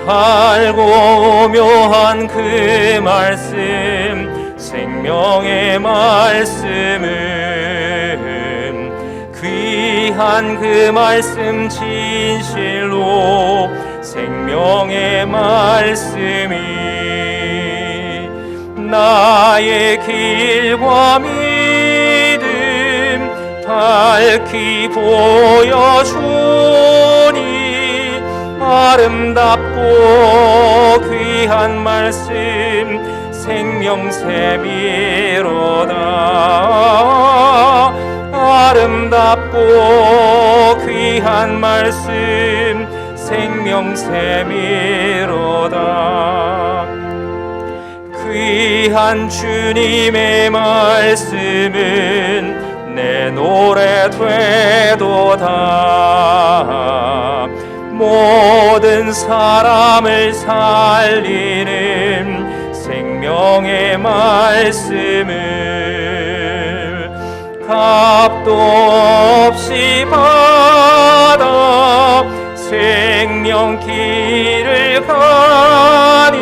달고 묘한 그 말씀, 생명의 말씀은 귀한 그 말씀 진실로 생명의 말씀이 나의 길과 믿음 밝히 보여주니 아름답고 귀한 말씀 생명샘이로다. 아름답고 귀한 말씀 생명샘이로다. 귀한 주님의 말씀은 내 노래 되도다. 모든 사람을 살리는 생명의 말씀을 값도 없이 받아 생명길을 가니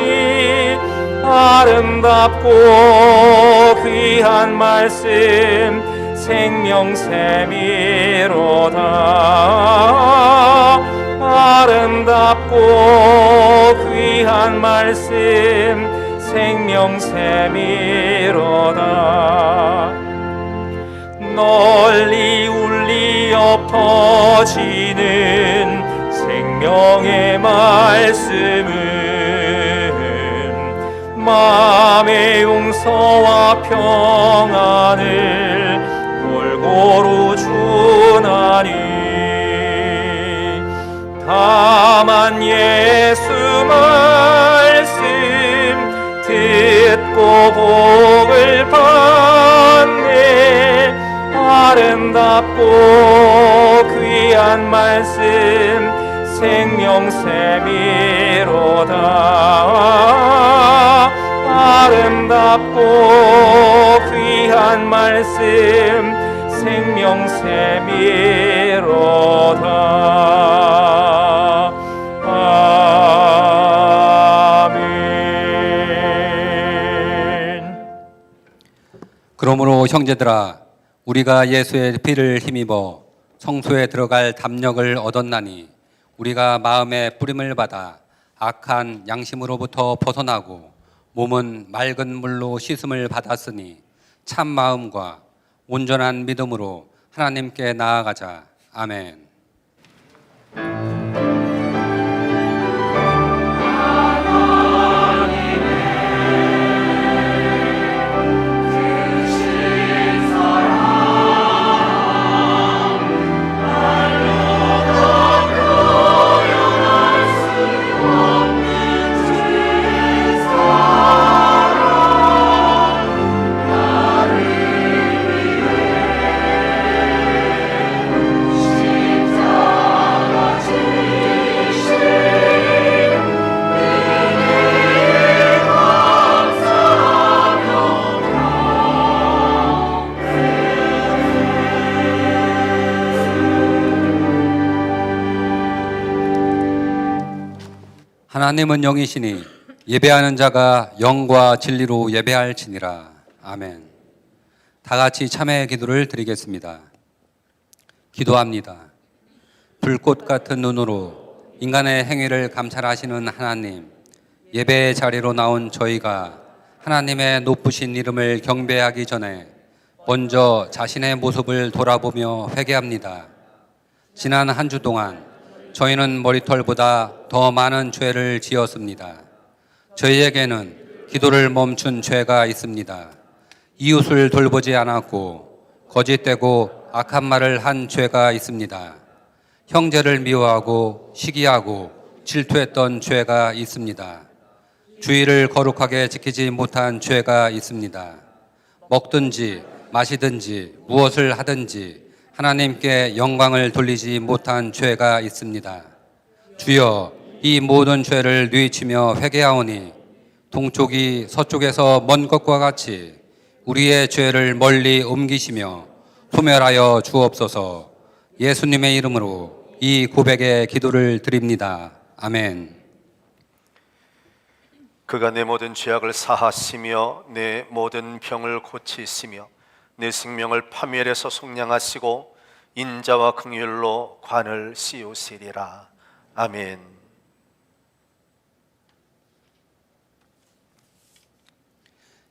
아름답고 귀한 말씀 생명샘이로다. 아름답고 귀한 말씀 생명샘이로다. 널리 울리어 퍼지는 생명의 말씀은 마음의 용서와 평안을 골고루 주나니 다만 예수 말씀 듣고 복을 받네. 아름답고 귀한 말씀 생명샘이로다. 아름답고 귀한 말씀 생명샘이로다. 아멘. 그러므로 형제들아, 우리가 예수의 피를 힘입어 성소에 들어갈 담력을 얻었나니 우리가 마음의 뿌림을 받아 악한 양심으로부터 벗어나고 몸은 맑은 물로 씻음을 받았으니 참 마음과 온전한 믿음으로 하나님께 나아가자. 아멘. 하나님은 영이시니 예배하는 자가 영과 진리로 예배할지니라. 아멘. 다 같이 참회의 기도를 드리겠습니다. 기도합니다. 불꽃 같은 눈으로 인간의 행위를 감찰하시는 하나님, 예배의 자리로 나온 저희가 하나님의 높으신 이름을 경배하기 전에 먼저 자신의 모습을 돌아보며 회개합니다. 지난 한 주 동안 저희는 머리털보다 더 많은 죄를 지었습니다. 저희에게는 기도를 멈춘 죄가 있습니다. 이웃을 돌보지 않았고 거짓되고 악한 말을 한 죄가 있습니다. 형제를 미워하고 시기하고 질투했던 죄가 있습니다. 주의를 거룩하게 지키지 못한 죄가 있습니다. 먹든지 마시든지 무엇을 하든지 하나님께 영광을 돌리지 못한 죄가 있습니다. 주여, 이 모든 죄를 뉘우치며 회개하오니 동쪽이 서쪽에서 먼 것과 같이 우리의 죄를 멀리 옮기시며 소멸하여 주옵소서. 예수님의 이름으로 이 고백의 기도를 드립니다. 아멘. 그가 내 모든 죄악을 사하시며 내 모든 병을 고치시며 내 생명을 파멸해서 속량하시고 인자와 긍휼로 관을 씌우시리라. 아멘.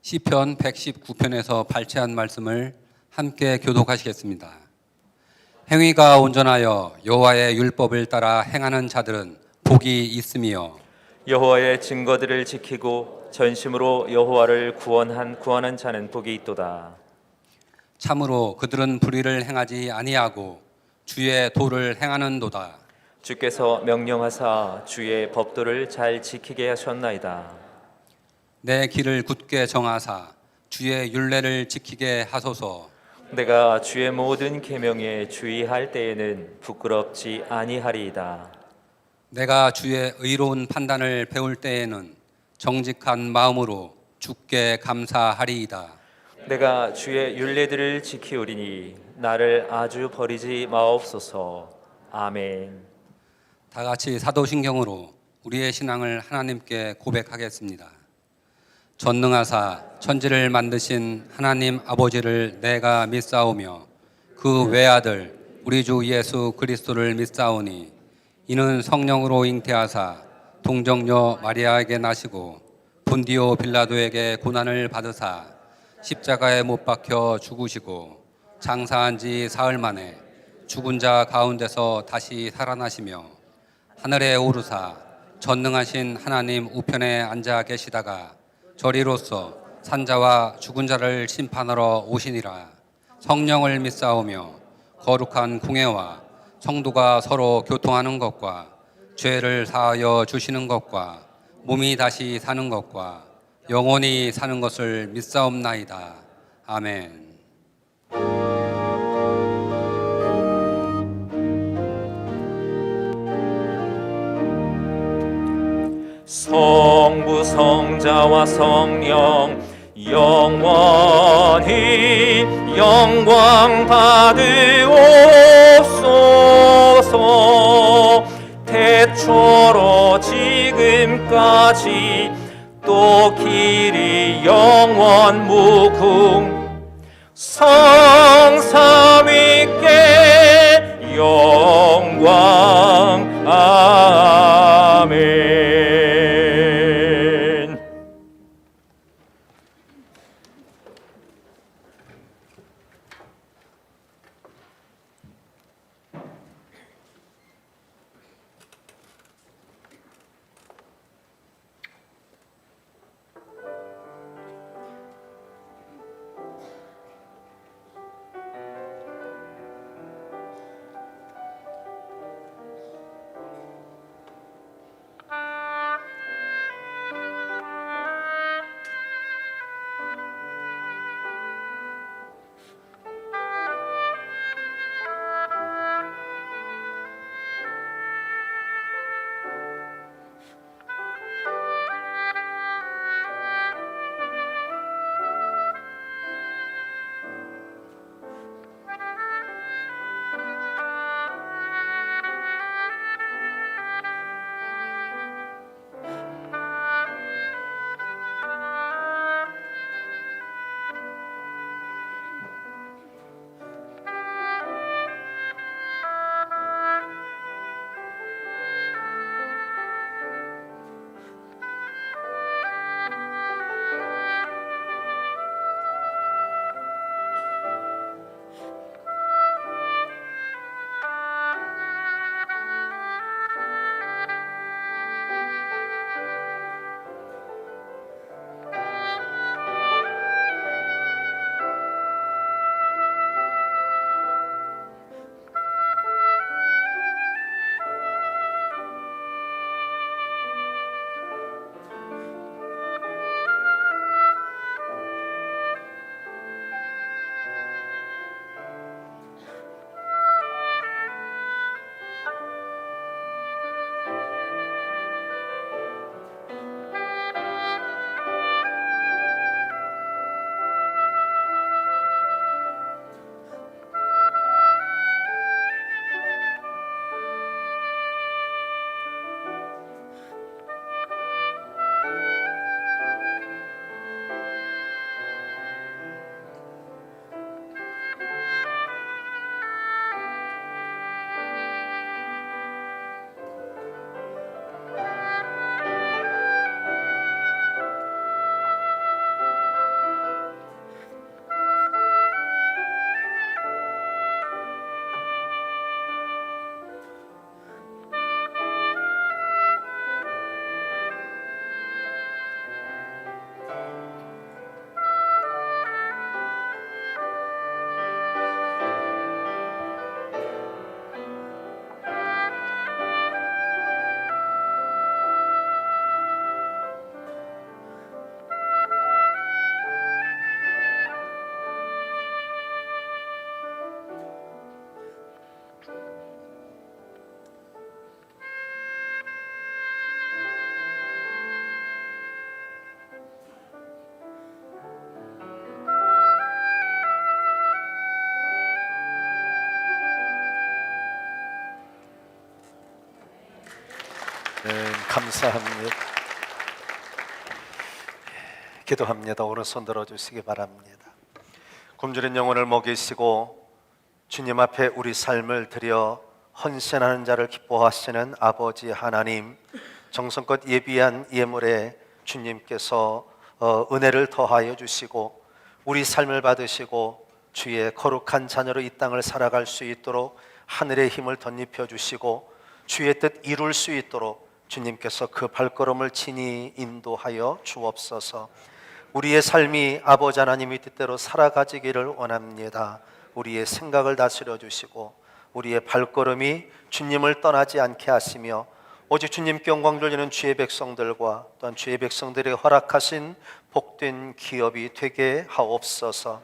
시편 119편에서 발췌한 말씀을 함께 교독하시겠습니다. 행위가 온전하여 여호와의 율법을 따라 행하는 자들은 복이 있으며 여호와의 증거들을 지키고 전심으로 여호와를 구원하는 자는 복이 있도다. 참으로 그들은 불의를 행하지 아니하고 주의 도를 행하는도다. 주께서 명령하사 주의 법도를 잘 지키게 하셨나이다. 내 길을 굳게 정하사 주의 율례를 지키게 하소서. 내가 주의 모든 계명에 주의할 때에는 부끄럽지 아니하리이다. 내가 주의 의로운 판단을 배울 때에는 정직한 마음으로 주께 감사하리이다. 내가 주의 율례들을 지키오리니 나를 아주 버리지 마옵소서. 아멘. 다 같이 사도신경으로 우리의 신앙을 하나님께 고백하겠습니다. 전능하사 천지를 만드신 하나님 아버지를 내가 믿사오며 그 외아들 우리 주 예수 그리스도를 믿사오니 이는 성령으로 잉태하사 동정녀 마리아에게 나시고 본디오 빌라도에게 고난을 받으사 십자가에 못 박혀 죽으시고 장사한 지 사흘 만에 죽은 자 가운데서 다시 살아나시며 하늘에 오르사 전능하신 하나님 우편에 앉아 계시다가 저리로서 산자와 죽은 자를 심판하러 오시니라. 성령을 믿사오며 거룩한 공회와 성도가 서로 교통하는 것과 죄를 사하여 주시는 것과 몸이 다시 사는 것과 영원히 사는 것을 믿사옵나이다. 아멘. 성부 성자와 성령 영원히 영광 받으옵소서. 태초로 지금까지 또 길이 영원 무궁 성삼위께 영광. 아멘. 감사합니다. 기도합니다. 오른손 들어주시기 바랍니다. 굶주린 영혼을 먹이시고 주님 앞에 우리 삶을 드려 헌신하는 자를 기뻐하시는 아버지 하나님, 정성껏 예비한 예물에 주님께서 은혜를 더하여 주시고 우리 삶을 받으시고 주의 거룩한 자녀로 이 땅을 살아갈 수 있도록 하늘의 힘을 덧입혀 주시고 주의 뜻 이룰 수 있도록 주님께서 그 발걸음을 친히 인도하여 주옵소서. 우리의 삶이 아버지 하나님의 뜻대로 살아가지기를 원합니다. 우리의 생각을 다스려 주시고 우리의 발걸음이 주님을 떠나지 않게 하시며 오직 주님께 영광 돌리는 주의 백성들과 또한 주의 백성들에게 허락하신 복된 기업이 되게 하옵소서.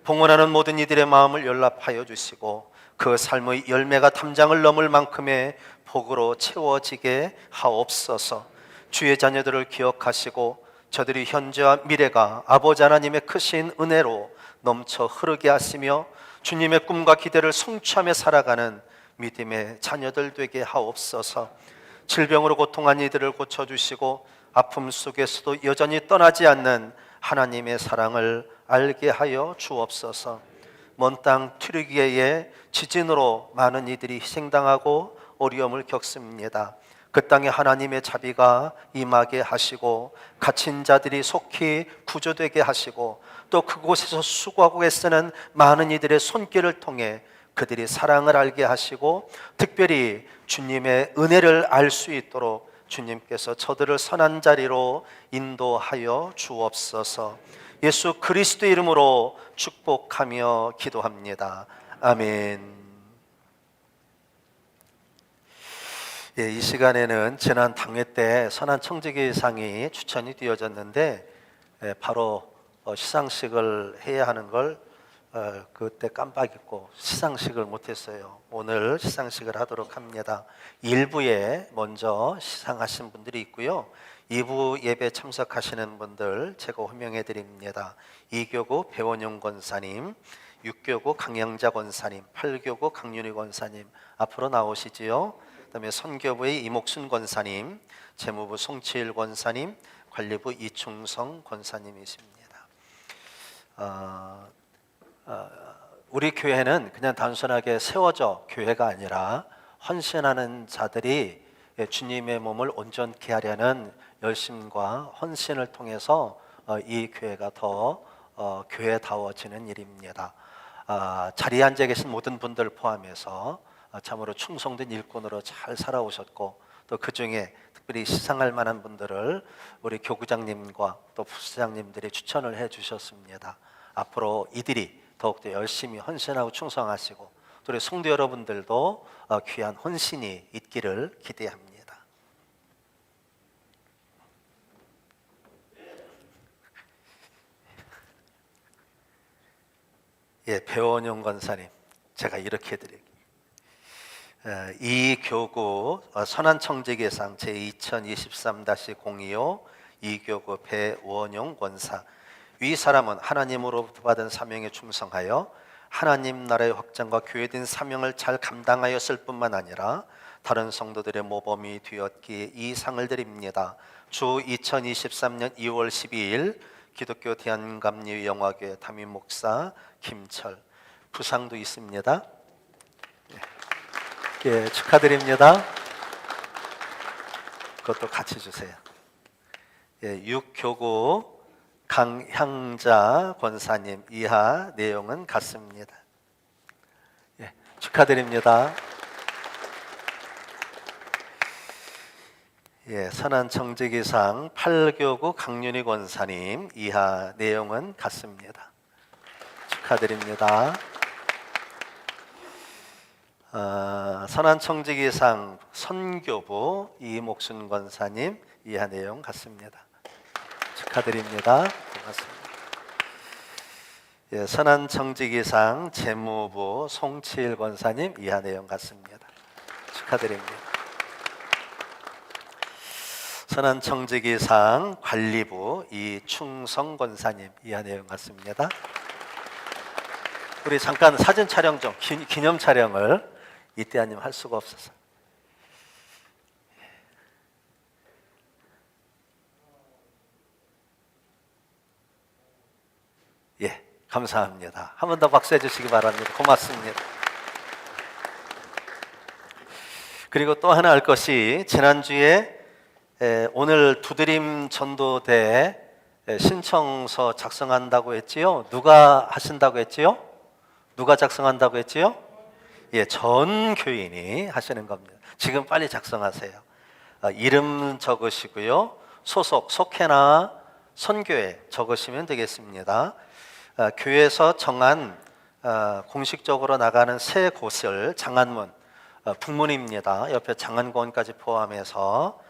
봉헌하는 모든 이들의 마음을 연락하여 주시고 그 삶의 열매가 담장을 넘을 만큼의 복으로 채워지게 하옵소서. 주의 자녀들을 기억하시고 저들이 현재와 미래가 아버지 하나님의 크신 은혜로 넘쳐 흐르게 하시며 주님의 꿈과 기대를 성취하며 살아가는 믿음의 자녀들 되게 하옵소서. 질병으로 고통한 이들을 고쳐주시고 아픔 속에서도 여전히 떠나지 않는 하나님의 사랑을 알게 하여 주옵소서. 먼 땅 튀르기예의 지진으로 많은 이들이 희생당하고 어려움을 겪습니다. 그 땅에 하나님의 자비가 임하게 하시고 갇힌 자들이 속히 구조되게 하시고 또 그곳에서 수고하고 애쓰는 많은 이들의 손길을 통해 그들이 사랑을 알게 하시고 특별히 주님의 은혜를 알 수 있도록 주님께서 저들을 선한 자리로 인도하여 주옵소서. 예수 그리스도의 이름으로 축복하며 기도합니다. 아멘. 이 시간에는 지난 당회 때 선한 청지기상이 추천이 되어졌는데 바로 시상식을 해야 하는 걸 그때 깜빡 잊고 시상식을 못했어요. 오늘 시상식을 하도록 합니다. 1부에 먼저 시상하신 분들이 있고요. 2부 예배 참석하시는 분들 제가 호명해 드립니다. 2교구 배원용 권사님, 6교구 강영자 권사님, 8교구 강윤희 권사님 앞으로 나오시지요. 그다음에 선교부의 이목순 권사님, 재무부 송치일 권사님, 관리부 이충성 권사님이십니다. 우리 교회는 그냥 단순하게 세워져 교회가 아니라 헌신하는 자들이 주님의 몸을 온전케 하려는 열심과 헌신을 통해서 이 교회가 더 교회다워지는 일입니다. 자리에 앉아 계신 모든 분들 포함해서 참으로 충성된 일꾼으로 잘 살아오셨고 또 그중에 특별히 시상할 만한 분들을 우리 교구장님과 또 부수장님들이 추천을 해 주셨습니다. 앞으로 이들이 더욱더 열심히 헌신하고 충성하시고 또 우리 성도 여러분들도 귀한 헌신이 있기를 기대합니다. 배원용 권사님, 제가 이렇게 해드릴게요. 이 교구 선한청지기상 제2023-025 이교구 배원용 권사, 위 사람은 하나님으로부터 받은 사명에 충성하여 하나님 나라의 확장과 교회된 사명을 잘 감당하였을 뿐만 아니라 다른 성도들의 모범이 되었기에 이 상을 드립니다. 주 2023년 2월 12일 기독교 대한감리 영화교회 담임 목사 김철. 부상도 있습니다. 예, 축하드립니다. 그것도 같이 주세요. 예, 6교구 강향자 권사님 이하 내용은 같습니다. 예, 축하드립니다. 예, 선한청지기상 8교구 강윤희 권사님 이하 내용은 같습니다. 축하드립니다. 선한청지기상 선교부 이목순 권사님 이하 내용 같습니다. 축하드립니다. 고맙습니다. 예, 선한청지기상 재무부 송치일 권사님 이하 내용 같습니다. 축하드립니다. 선한청지기상 관리부 이충성 권사님 이하 내용 같습니다. 우리 잠깐 사진 촬영 좀 기념 촬영을 이때 아니면 할 수가 없어서. 감사합니다. 한 번 더 박수해 주시기 바랍니다. 고맙습니다. 그리고 또 하나 할 것이 지난주에 오늘 두드림 전도대 신청서 작성한다고 했지요? 누가 하신다고 했지요? 누가 작성한다고 했지요? 예, 전 교인이 하시는 겁니다. 지금 빨리 작성하세요. 이름 적으시고요. 소속, 속회나 선교회 적으시면 되겠습니다. 교회에서 정한 공식적으로 나가는 세 곳을 장안문, 북문입니다. 옆에 장안고원까지 포함해서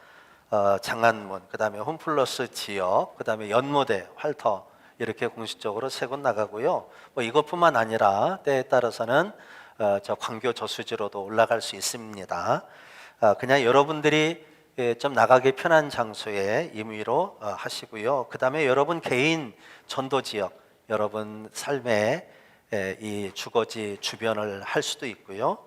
장안문, 그 다음에 홈플러스 지역, 그 다음에 연무대, 활터 이렇게 공식적으로 세 곳 나가고요. 뭐 이것뿐만 아니라 때에 따라서는 저 광교 저수지로도 올라갈 수 있습니다. 그냥 여러분들이 좀 나가기 편한 장소에 임의로 하시고요. 그 다음에 여러분 개인 전도 지역, 여러분 삶의 이 주거지 주변을 할 수도 있고요.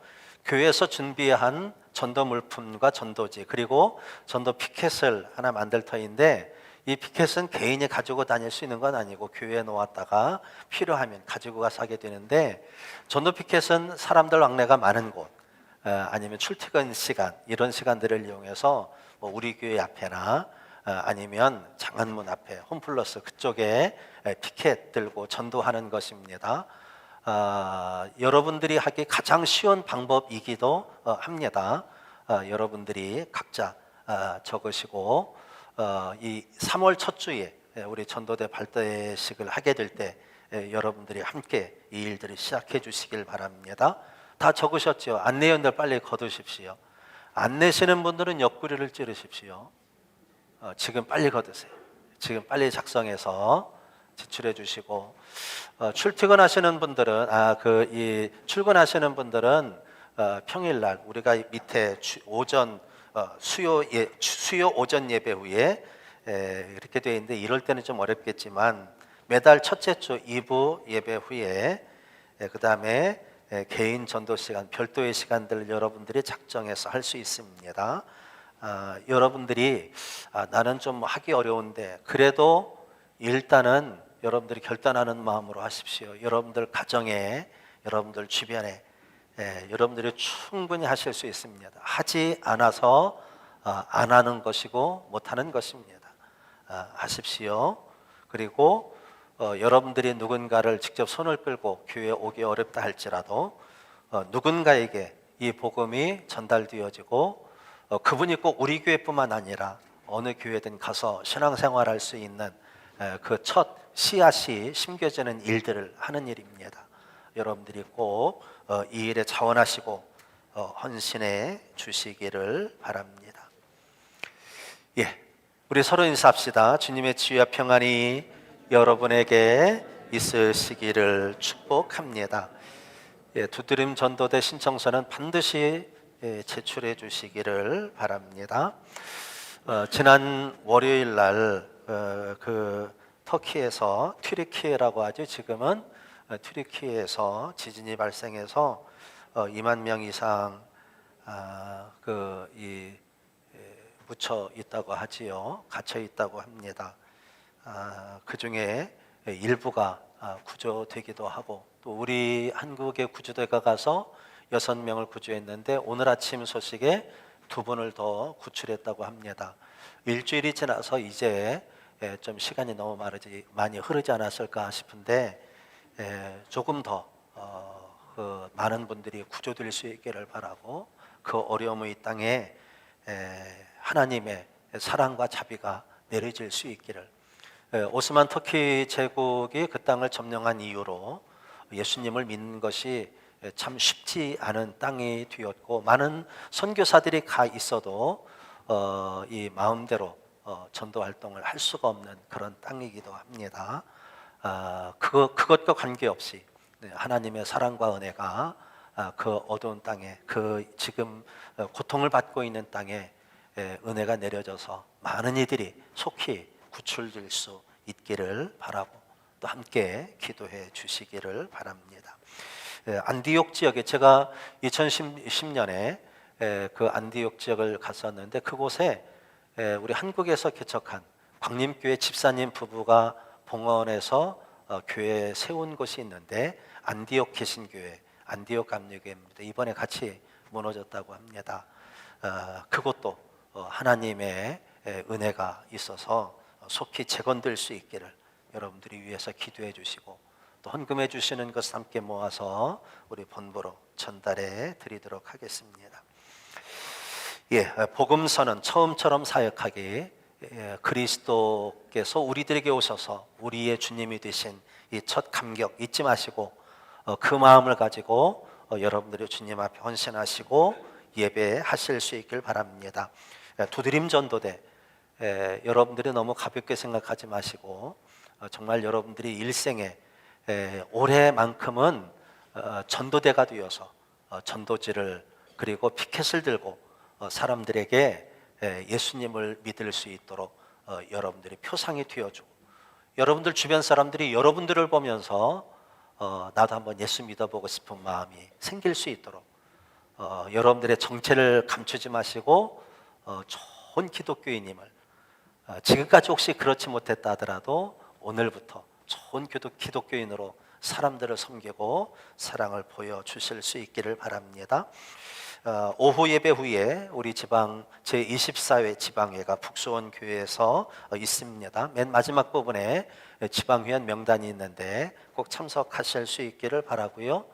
교회에서 준비한 전도 물품과 전도지, 그리고 전도 피켓을 하나 만들 터인데, 이 피켓은 개인이 가지고 다닐 수 있는 건 아니고 교회에 놓았다가 필요하면 가지고 가서 하게 되는데, 전도 피켓은 사람들 왕래가 많은 곳, 아니면 출퇴근 시간, 이런 시간들을 이용해서 뭐 우리 교회 앞에나 아니면 장안문 앞에 홈플러스 그쪽에 피켓 들고 전도하는 것입니다. 여러분들이 하기 가장 쉬운 방법이기도 합니다. 여러분들이 각자 적으시고 이 3월 첫 주에 우리 전도대 발대식을 하게 될 때 여러분들이 함께 이 일들을 시작해 주시길 바랍니다. 다 적으셨죠? 안내원들 빨리 거두십시오. 안 내시는 분들은 옆구리를 찌르십시오. 지금 빨리 거두세요. 지금 빨리 작성해서 제출해 주시고, 출퇴근하시는 분들은 출근하시는 분들은 평일날 우리가 밑에 오전 수요 오전 예배 후에 이렇게 되어 있는데, 이럴 때는 좀 어렵겠지만 매달 첫째 주 2부 예배 후에 그 다음에 개인 전도 시간, 별도의 시간들을 여러분들이 작정해서 할 수 있습니다. 여러분들이 나는 좀 하기 어려운데 그래도 일단은 여러분들이 결단하는 마음으로 하십시오. 여러분들 가정에, 여러분들 주변에 여러분들이 충분히 하실 수 있습니다. 하지 않아서 안 하는 것이고 못하는 것입니다. 하십시오. 그리고 여러분들이 누군가를 직접 손을 끌고 교회에 오기 어렵다 할지라도 누군가에게 이 복음이 전달되어지고 그분이 꼭 우리 교회뿐만 아니라 어느 교회든 가서 신앙생활할 수 있는 그 첫 씨앗이 심겨지는 일들을 하는 일입니다. 여러분들이 꼭 이 일에 자원하시고 헌신해 주시기를 바랍니다. 예, 우리 서로 인사합시다. 주님의 지혜와 평안이 여러분에게 있으시기를 축복합니다. 예, 두드림 전도대 신청서는 반드시 제출해 주시기를 바랍니다. 지난 월요일 날 터키에서 튀르키예라고 하죠. 지금은 튀르키예에서 지진이 발생해서 2만 명 이상 묻혀 있다고 하지요. 갇혀 있다고 합니다. 그 중에 일부가 구조되기도 하고, 또 우리 한국의 구조대가 가서 6명을 구조했는데 오늘 아침 소식에 2분을 더 구출했다고 합니다. 일주일이 지나서 이제 좀 시간이 너무 많이 흐르지 않았을까 싶은데 조금 더 많은 분들이 구조될 수 있기를 바라고, 그 어려움의 땅에 하나님의 사랑과 자비가 내려질 수 있기를. 오스만 터키 제국이 그 땅을 점령한 이후로 예수님을 믿는 것이 참 쉽지 않은 땅이 되었고, 많은 선교사들이 가 있어도 이 마음대로 전도 활동을 할 수가 없는 그런 땅이기도 합니다. 그것과 관계없이 하나님의 사랑과 은혜가 그 어두운 땅에, 그 지금 고통을 받고 있는 땅에 은혜가 내려져서 많은 이들이 속히 구출될 수 있기를 바라고, 또 함께 기도해 주시기를 바랍니다. 안디옥 지역에 제가 2010년에 그 안디옥 지역을 갔었는데, 그곳에 우리 한국에서 개척한 광림교회 집사님 부부가 봉헌해서 교회 세운 곳이 있는데 안디옥 개신교회, 안디옥 감리교회입니다. 이번에 같이 무너졌다고 합니다. 그것도 하나님의 은혜가 있어서 속히 재건될 수 있기를 여러분들이 위해서 기도해 주시고, 또 헌금해 주시는 것을 함께 모아서 우리 본부로 전달해 드리도록 하겠습니다. 복음서는 처음처럼 사역하기, 그리스도께서 우리들에게 오셔서 우리의 주님이 되신 이 첫 감격 잊지 마시고, 그 마음을 가지고 여러분들이 주님 앞에 헌신하시고 예배하실 수 있길 바랍니다. 두드림 전도대, 여러분들이 너무 가볍게 생각하지 마시고 정말 여러분들이 일생에 올해만큼은 전도대가 되어서 전도지를 그리고 피켓을 들고 사람들에게 예수님을 믿을 수 있도록 여러분들이 표상이 되어주고, 여러분들 주변 사람들이 여러분들을 보면서 나도 한번 예수 믿어보고 싶은 마음이 생길 수 있도록 여러분들의 정체를 감추지 마시고 좋은 기독교인임을, 지금까지 혹시 그렇지 못했다 하더라도 오늘부터 좋은 기독교인으로 사람들을 섬기고 사랑을 보여주실 수 있기를 바랍니다. 오후 예배 후에 우리 지방 제24회 지방회가 북수원 교회에서 있습니다. 맨 마지막 부분에 지방회원 명단이 있는데 꼭 참석하실 수 있기를 바라고요.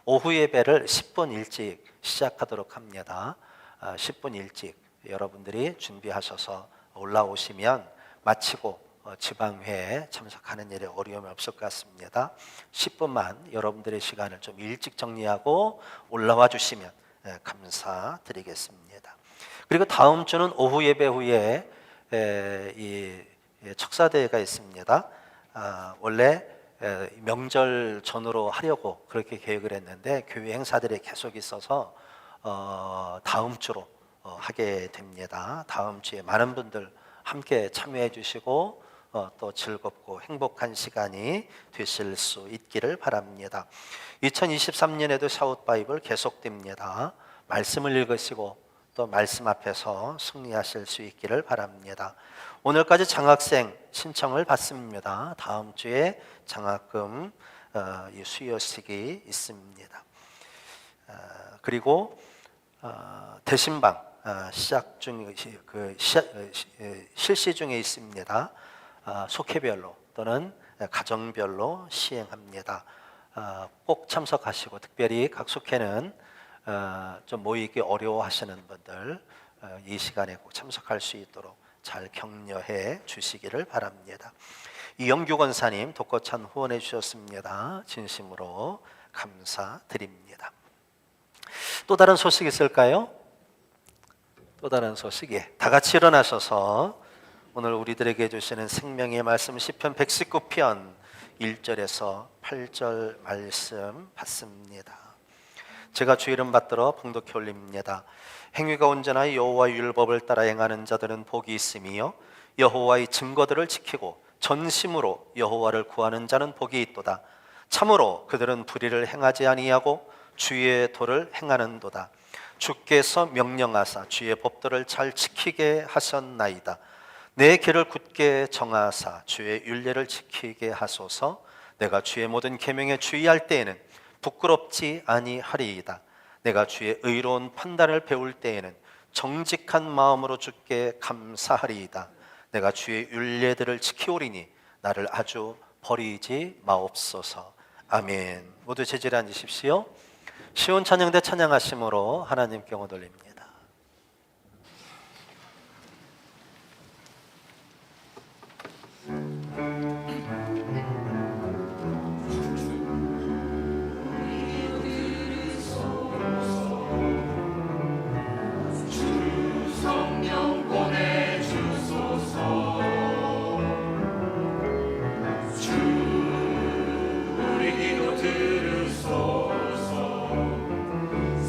오후 예배를 10분 일찍 시작하도록 합니다. 10분 일찍 여러분들이 준비하셔서 올라오시면 마치고 지방회에 참석하는 일에 어려움이 없을 것 같습니다. 10분만 여러분들의 시간을 좀 일찍 정리하고 올라와 주시면 감사드리겠습니다. 그리고 다음 주는 오후 예배 후에 이 척사대회가 있습니다. 원래 명절 전후로 하려고 그렇게 계획을 했는데 교회 행사들이 계속 있어서 다음 주로 하게 됩니다. 다음 주에 많은 분들 함께 참여해 주시고 또 즐겁고 행복한 시간이 되실 수 있기를 바랍니다. 2023년에도 샤웃 바이블 계속됩니다. 말씀을 읽으시고 또 말씀 앞에서 승리하실 수 있기를 바랍니다. 오늘까지 장학생 신청을 받습니다. 다음 주에 장학금 수여식이 있습니다. 그리고 대신방 시작 중 실시 중에 있습니다. 속회별로 또는 가정별로 시행합니다. 꼭 참석하시고, 특별히 각 속회는 좀 모이기 어려워하시는 분들 이 시간에 꼭 참석할 수 있도록 잘 격려해 주시기를 바랍니다. 이영규 권사님 독거찬 후원해 주셨습니다. 진심으로 감사드립니다. 또 다른 소식 있을까요? 또 다른 소식이, 다 같이 일어나셔서 오늘 우리들에게 주시는 생명의 말씀 시편 119편 1절에서 8절 말씀 받습니다. 제가 주 이름 받들어 봉독해 올립니다. 행위가 온전하여 여호와의 율법을 따라 행하는 자들은 복이 있으며 여호와의 증거들을 지키고 전심으로 여호와를 구하는 자는 복이 있도다. 참으로 그들은 불의를 행하지 아니하고 주의 도를 행하는도다. 주께서 명령하사 주의 법도를 잘 지키게 하셨나이다. 내 길을 굳게 정하사 주의 율례를 지키게 하소서. 내가 주의 모든 계명에 주의할 때에는 부끄럽지 아니하리이다. 내가 주의 의로운 판단을 배울 때에는 정직한 마음으로 주께 감사하리이다. 내가 주의 율례들을 지키오리니 나를 아주 버리지 마옵소서. 아멘. 모두 제자리에 앉으십시오. 시온 찬양대 찬양하심으로 하나님께 영광 돌립니다.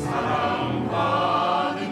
사랑받는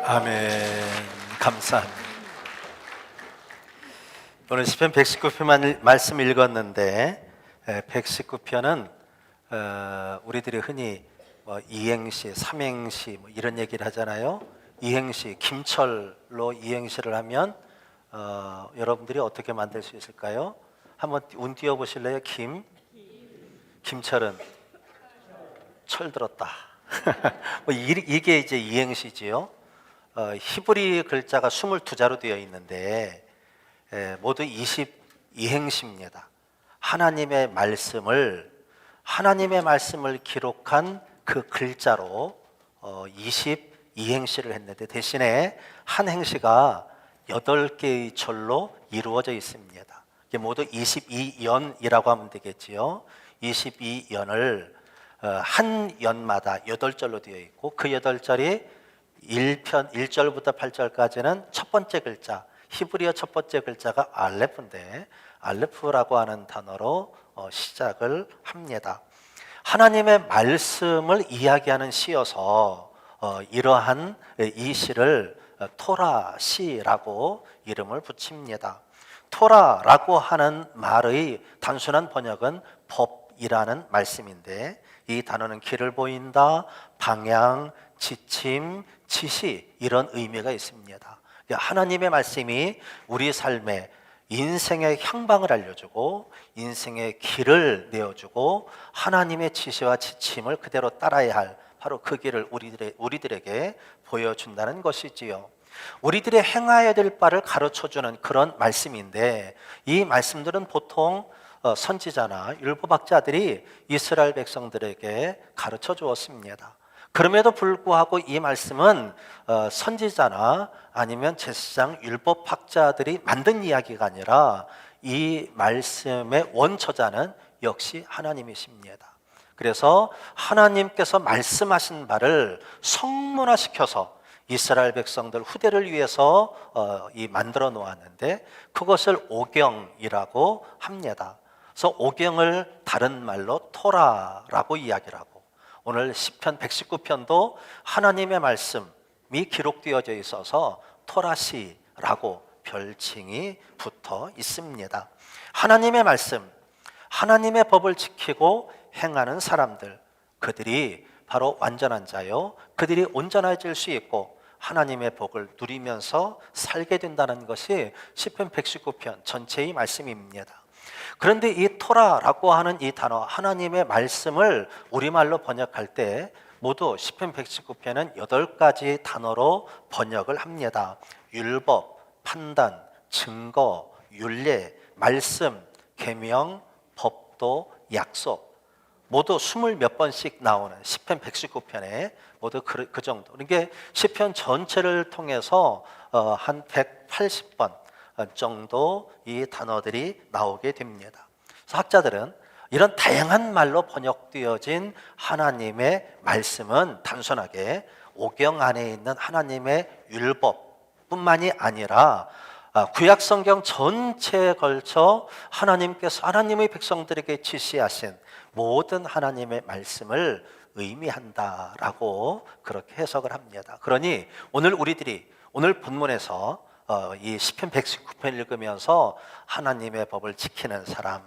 아멘. 감사합니다. 오늘 시편 119편 말씀 읽었는데 119편은 우리들이 흔히 뭐 이행시, 삼행시 뭐 이런 얘기를 하잖아요. 이행시, 김철로 이행시를 하면 여러분들이 어떻게 만들 수 있을까요? 한번 운 띄워 보실래요? 김철은 철 들었다. 뭐 이게 이제 이행시지요. 히브리 글자가 22자로 되어 있는데 모두 22행시입니다. 하나님의 말씀을 기록한 그 글자로 22행시를 했는데 대신에 한 행시가 8개의 절로 이루어져 있습니다. 이게 모두 22연이라고 하면 되겠지요. 22연을 한 연마다 8절로 되어 있고 그 8절이 1절부터 8절까지는 첫 번째 글자, 히브리어 첫 번째 글자가 알레프인데 알레프라고 하는 단어로 시작을 합니다. 하나님의 말씀을 이야기하는 시여서 이러한 이 시를 토라 시라고 이름을 붙입니다. 토라라고 하는 말의 단순한 번역은 법이라는 말씀인데 이 단어는 길을 보인다, 방향, 지침, 지시 이런 의미가 있습니다. 하나님의 말씀이 우리 삶에 인생의 향방을 알려주고 인생의 길을 내어주고 하나님의 지시와 지침을 그대로 따라야 할 바로 그 길을 우리들에게 보여준다는 것이지요. 우리들의 행하여야 될 바를 가르쳐주는 그런 말씀인데 이 말씀들은 보통 선지자나 율법학자들이 이스라엘 백성들에게 가르쳐 주었습니다. 그럼에도 불구하고 이 말씀은 선지자나 아니면 제사장 율법학자들이 만든 이야기가 아니라 이 말씀의 원처자는 역시 하나님이십니다. 그래서 하나님께서 말씀하신 바를 성문화시켜서 이스라엘 백성들 후대를 위해서 만들어 놓았는데 그것을 오경이라고 합니다. 그래서 오경을 다른 말로 토라라고 이야기를 하고 오늘 시편 119편도 하나님의 말씀이 기록되어져 있어서 토라시라고 별칭이 붙어 있습니다. 하나님의 말씀, 하나님의 법을 지키고 행하는 사람들, 그들이 바로 완전한 자요, 그들이 온전해질 수 있고 하나님의 복을 누리면서 살게 된다는 것이 시편 119편 전체의 말씀입니다. 그런데 이 토라라고 하는 이 단어, 하나님의 말씀을 우리말로 번역할 때 모두 시편 119편은 8가지 단어로 번역을 합니다. 율법, 판단, 증거, 율례, 말씀, 계명, 법도, 약속 모두 20몇 번씩 나오는 시편 119편에 모두 그 정도. 이게 시편 전체를 통해서 한 180번 정도 이 단어들이 나오게 됩니다. 그래서 학자들은 이런 다양한 말로 번역되어진 하나님의 말씀은 단순하게 오경 안에 있는 하나님의 율법뿐만이 아니라 구약 성경 전체에 걸쳐 하나님께서 하나님의 백성들에게 지시하신 모든 하나님의 말씀을 의미한다라고 그렇게 해석을 합니다. 그러니 오늘 본문에서 이 시편 119편 읽으면서 하나님의 법을 지키는 사람,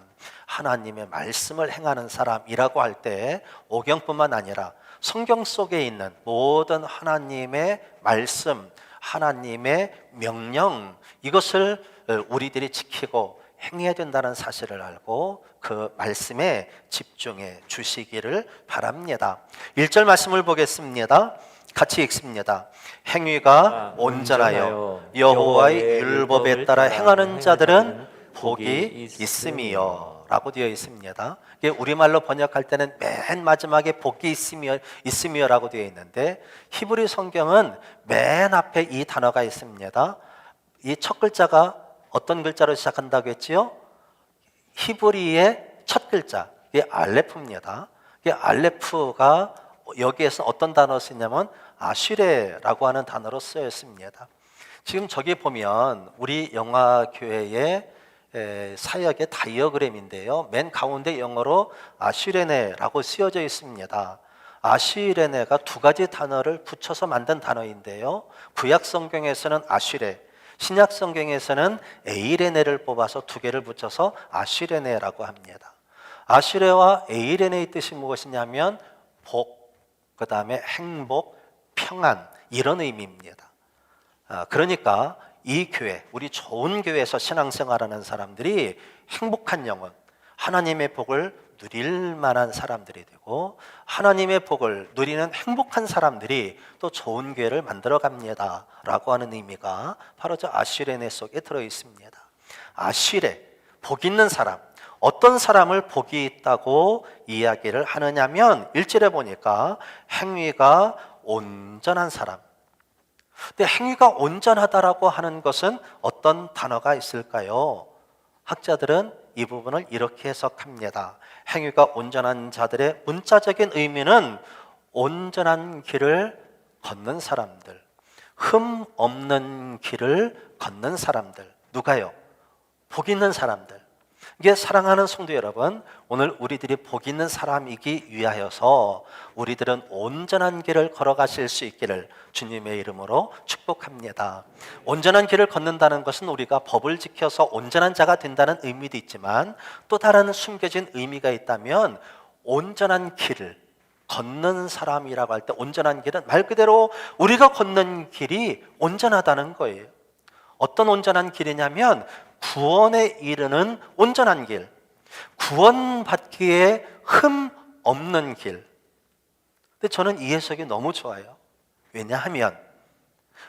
하나님의 말씀을 행하는 사람이라고 할 때 오경뿐만 아니라 성경 속에 있는 모든 하나님의 말씀, 하나님의 명령 이것을 우리들이 지키고 행해야 된다는 사실을 알고 그 말씀에 집중해 주시기를 바랍니다. 1절 말씀을 보겠습니다. 같이 읽습니다. 행위가 온전하여 여호와의 율법에 따라 행하는 자들은 복이 있음이요 라고 되어 있습니다. 우리말로 번역할 때는 맨 마지막에 복이 있으며 라고 되어 있는데 히브리 성경은 맨 앞에 이 단어가 있습니다. 이 첫 글자가 어떤 글자로 시작한다고 했지요? 히브리의 첫 글자, 이게 알레프입니다. 이게 알레프가 여기에서 어떤 단어를 쓰냐면 아슈레라고 하는 단어로 쓰여 있습니다. 지금 저기 보면 우리 영화교회의 사역의 다이어그램인데요. 맨 가운데 영어로 아슈레네라고 쓰여져 있습니다. 아시레네가 두 가지 단어를 붙여서 만든 단어인데요. 구약 성경에서는 아시레, 신약 성경에서는 에이레네를 뽑아서 두 개를 붙여서 아시레네라고 합니다. 아시레와 에이레네의 뜻이 무엇이냐면 복, 그 다음에 행복, 평안, 이런 의미입니다. 그러니까 이 교회, 우리 좋은 교회에서 신앙생활하는 사람들이 행복한 영혼, 하나님의 복을 누릴 만한 사람들이 되고, 하나님의 복을 누리는 행복한 사람들이 또 좋은 교회를 만들어 갑니다 라고 하는 의미가 바로 저 아시레네 속에 들어 있습니다. 아시레, 복 있는 사람, 어떤 사람을 복이 있다고 이야기를 하느냐면 1절에 보니까 행위가 온전한 사람. 근데 행위가 온전하다라고 하는 것은 어떤 단어가 있을까요? 학자들은 이 부분을 이렇게 해석합니다. 행위가 온전한 자들의 문자적인 의미는 온전한 길을 걷는 사람들, 흠 없는 길을 걷는 사람들. 누가요? 복 있는 사람들. 이게 사랑하는 성도 여러분, 오늘 우리들이 복 있는 사람이기 위하여서 우리들은 온전한 길을 걸어가실 수 있기를 주님의 이름으로 축복합니다. 온전한 길을 걷는다는 것은 우리가 법을 지켜서 온전한 자가 된다는 의미도 있지만, 또 다른 숨겨진 의미가 있다면 온전한 길을 걷는 사람이라고 할 때, 온전한 길은 말 그대로 우리가 걷는 길이 온전하다는 거예요. 어떤 온전한 길이냐면 구원에 이르는 온전한 길, 구원받기에 흠 없는 길. 근데 저는 이 해석이 너무 좋아요. 왜냐하면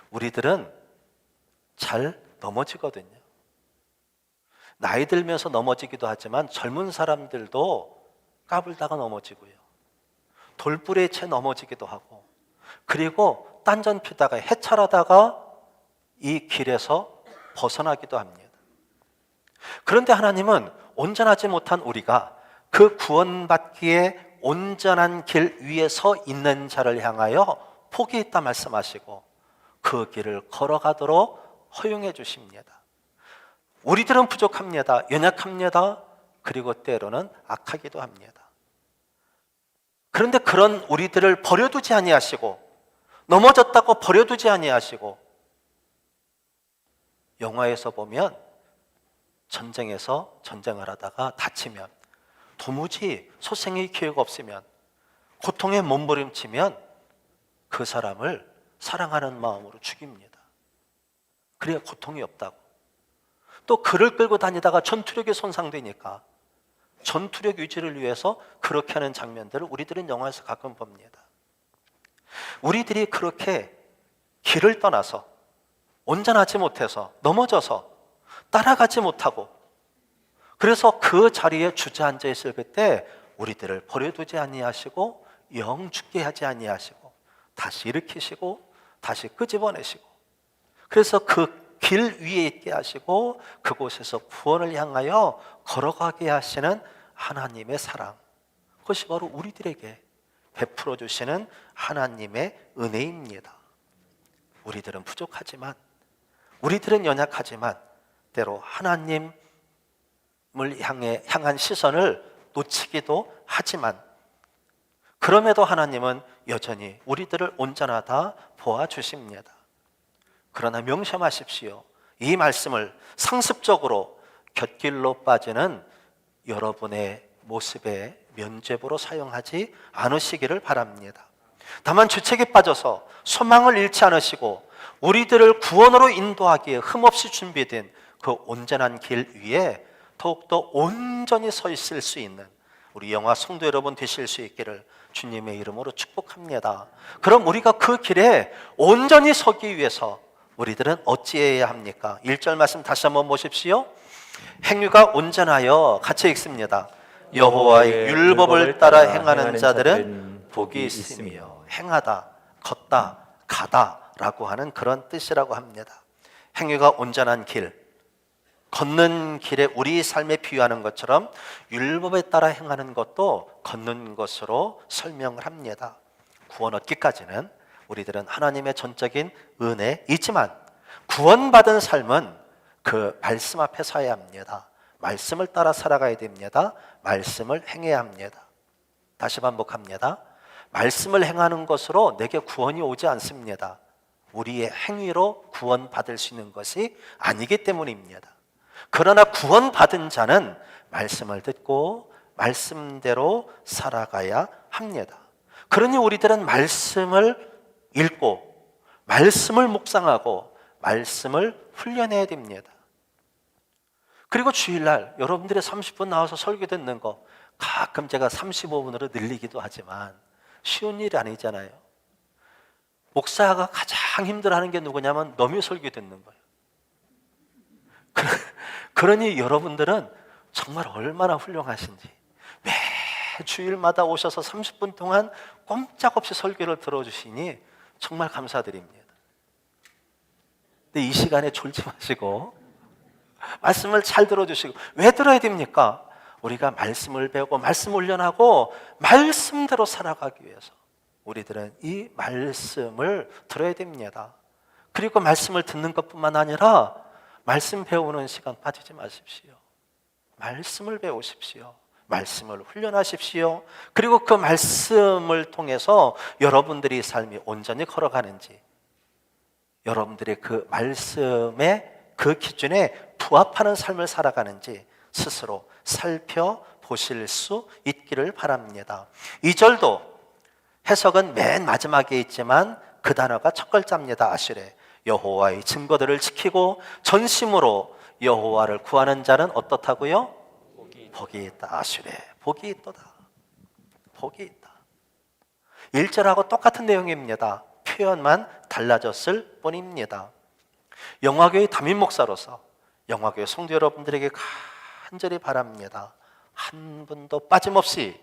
우리들은 잘 넘어지거든요. 나이 들면서 넘어지기도 하지만 젊은 사람들도 까불다가 넘어지고요, 돌부리에 채 넘어지기도 하고, 그리고 딴전 피다가 해찰하다가 이 길에서 벗어나기도 합니다. 그런데 하나님은 온전하지 못한 우리가 그 구원받기에 온전한 길 위에 서 있는 자를 향하여 복이 있다 말씀하시고 그 길을 걸어가도록 허용해 주십니다. 우리들은 부족합니다. 연약합니다. 그리고 때로는 악하기도 합니다. 그런데 그런 우리들을 버려두지 아니하시고, 넘어졌다고 버려두지 아니하시고, 영화에서 보면 전쟁에서 전쟁을 하다가 다치면, 도무지 소생의 기회가 없으면, 고통에 몸부림치면 그 사람을 사랑하는 마음으로 죽입니다. 그래야 고통이 없다고. 또 그를 끌고 다니다가 전투력이 손상되니까 전투력 유지를 위해서 그렇게 하는 장면들을 우리들은 영화에서 가끔 봅니다. 우리들이 그렇게 길을 떠나서 온전하지 못해서 넘어져서 따라가지 못하고, 그래서 그 자리에 주저앉아 있을 그때 우리들을 버려두지 아니하시고 영 죽게 하지 아니하시고 다시 일으키시고 다시 끄집어내시고, 그래서 그 길 위에 있게 하시고 그곳에서 구원을 향하여 걸어가게 하시는 하나님의 사랑, 그것이 바로 우리들에게 베풀어 주시는 하나님의 은혜입니다. 우리들은 부족하지만, 우리들은 연약하지만 때로 하나님을 향한 시선을 놓치기도 하지만, 그럼에도 하나님은 여전히 우리들을 온전하다 보아주십니다. 그러나 명심하십시오. 이 말씀을 상습적으로 곁길로 빠지는 여러분의 모습의 면죄부로 사용하지 않으시기를 바랍니다. 다만 주책에 빠져서 소망을 잃지 않으시고 우리들을 구원으로 인도하기에 흠없이 준비된 그 온전한 길 위에 더욱더 온전히 서 있을 수 있는 우리 영화 성도 여러분 되실 수 있기를 주님의 이름으로 축복합니다. 그럼 우리가 그 길에 온전히 서기 위해서 우리들은 어찌해야 합니까? 1절 말씀 다시 한번 보십시오. 행위가 온전하여, 같이 읽습니다. 여호와의 율법을 따라 행하는 자들은 복이 있으며, 행하다, 걷다, 가다 라고 하는 그런 뜻이라고 합니다. 행위가 온전한 길, 걷는 길에 우리 삶에 비유하는 것처럼 율법에 따라 행하는 것도 걷는 것으로 설명을 합니다. 구원 얻기까지는 우리들은 하나님의 전적인 은혜이지만 구원받은 삶은 그 말씀 앞에 서야 합니다. 말씀을 따라 살아가야 됩니다. 말씀을 행해야 합니다. 다시 반복합니다. 말씀을 행하는 것으로 내게 구원이 오지 않습니다. 우리의 행위로 구원받을 수 있는 것이 아니기 때문입니다. 그러나 구원받은 자는 말씀을 듣고 말씀대로 살아가야 합니다. 그러니 우리들은 말씀을 읽고 말씀을 묵상하고 말씀을 훈련해야 됩니다. 그리고 주일날 여러분들이 30분 나와서 설교 듣는 거 가끔 제가 35분으로 늘리기도 하지만 쉬운 일이 아니잖아요. 목사가 가장 힘들어하는 게 누구냐면 너무 설교 듣는 거예요. 그러니 여러분들은 정말 얼마나 훌륭하신지 매 주일마다 오셔서 30분 동안 꼼짝없이 설교를 들어주시니 정말 감사드립니다. 근데 이 시간에 졸지 마시고 말씀을 잘 들어주시고, 왜 들어야 됩니까? 우리가 말씀을 배우고 말씀 훈련하고 말씀대로 살아가기 위해서 우리들은 이 말씀을 들어야 됩니다. 그리고 말씀을 듣는 것뿐만 아니라 말씀 배우는 시간 빠지지 마십시오. 말씀을 배우십시오. 말씀을 훈련하십시오. 그리고 그 말씀을 통해서 여러분들의 삶이 온전히 걸어가는지, 여러분들의 그 말씀의 그 기준에 부합하는 삶을 살아가는지 스스로 살펴보실 수 있기를 바랍니다. 2절도 해석은 맨 마지막에 있지만 그 단어가 첫 글자입니다. 아슈레. 여호와의 증거들을 지키고 전심으로 여호와를 구하는 자는 어떻다고요? 복이 있다. 아슈레. 복이 있도다. 복이 있다. 1절하고 똑같은 내용입니다. 표현만 달라졌을 뿐입니다. 영화교회 담임 목사로서 영화교회 성도 여러분들에게 간절히 바랍니다. 한 분도 빠짐없이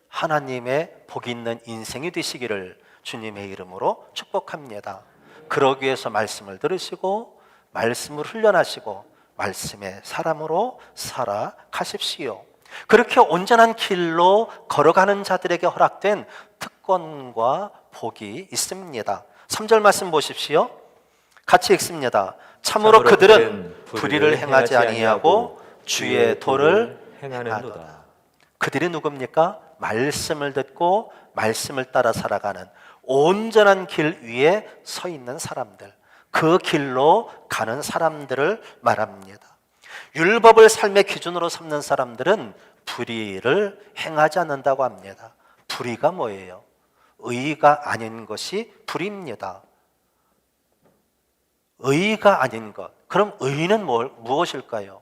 하나님의 복이 있는 인생이 되시기를 주님의 이름으로 축복합니다. 그러기 위해서 말씀을 들으시고 말씀을 훈련하시고 말씀의 사람으로 살아가십시오. 그렇게 온전한 길로 걸어가는 자들에게 허락된 특권과 복이 있습니다. 3절 말씀 보십시오. 같이 읽습니다. 참으로 그들은 불의를 행하지 아니하고 주의 도를 행하는도다. 그들이 누굽니까? 말씀을 듣고 말씀을 따라 살아가는 온전한 길 위에 서 있는 사람들, 그 길로 가는 사람들을 말합니다. 율법을 삶의 기준으로 삼는 사람들은 불의를 행하지 않는다고 합니다. 불의가 뭐예요? 의가 아닌 것이 불의입니다. 의가 아닌 것. 그럼 의는 무엇일까요?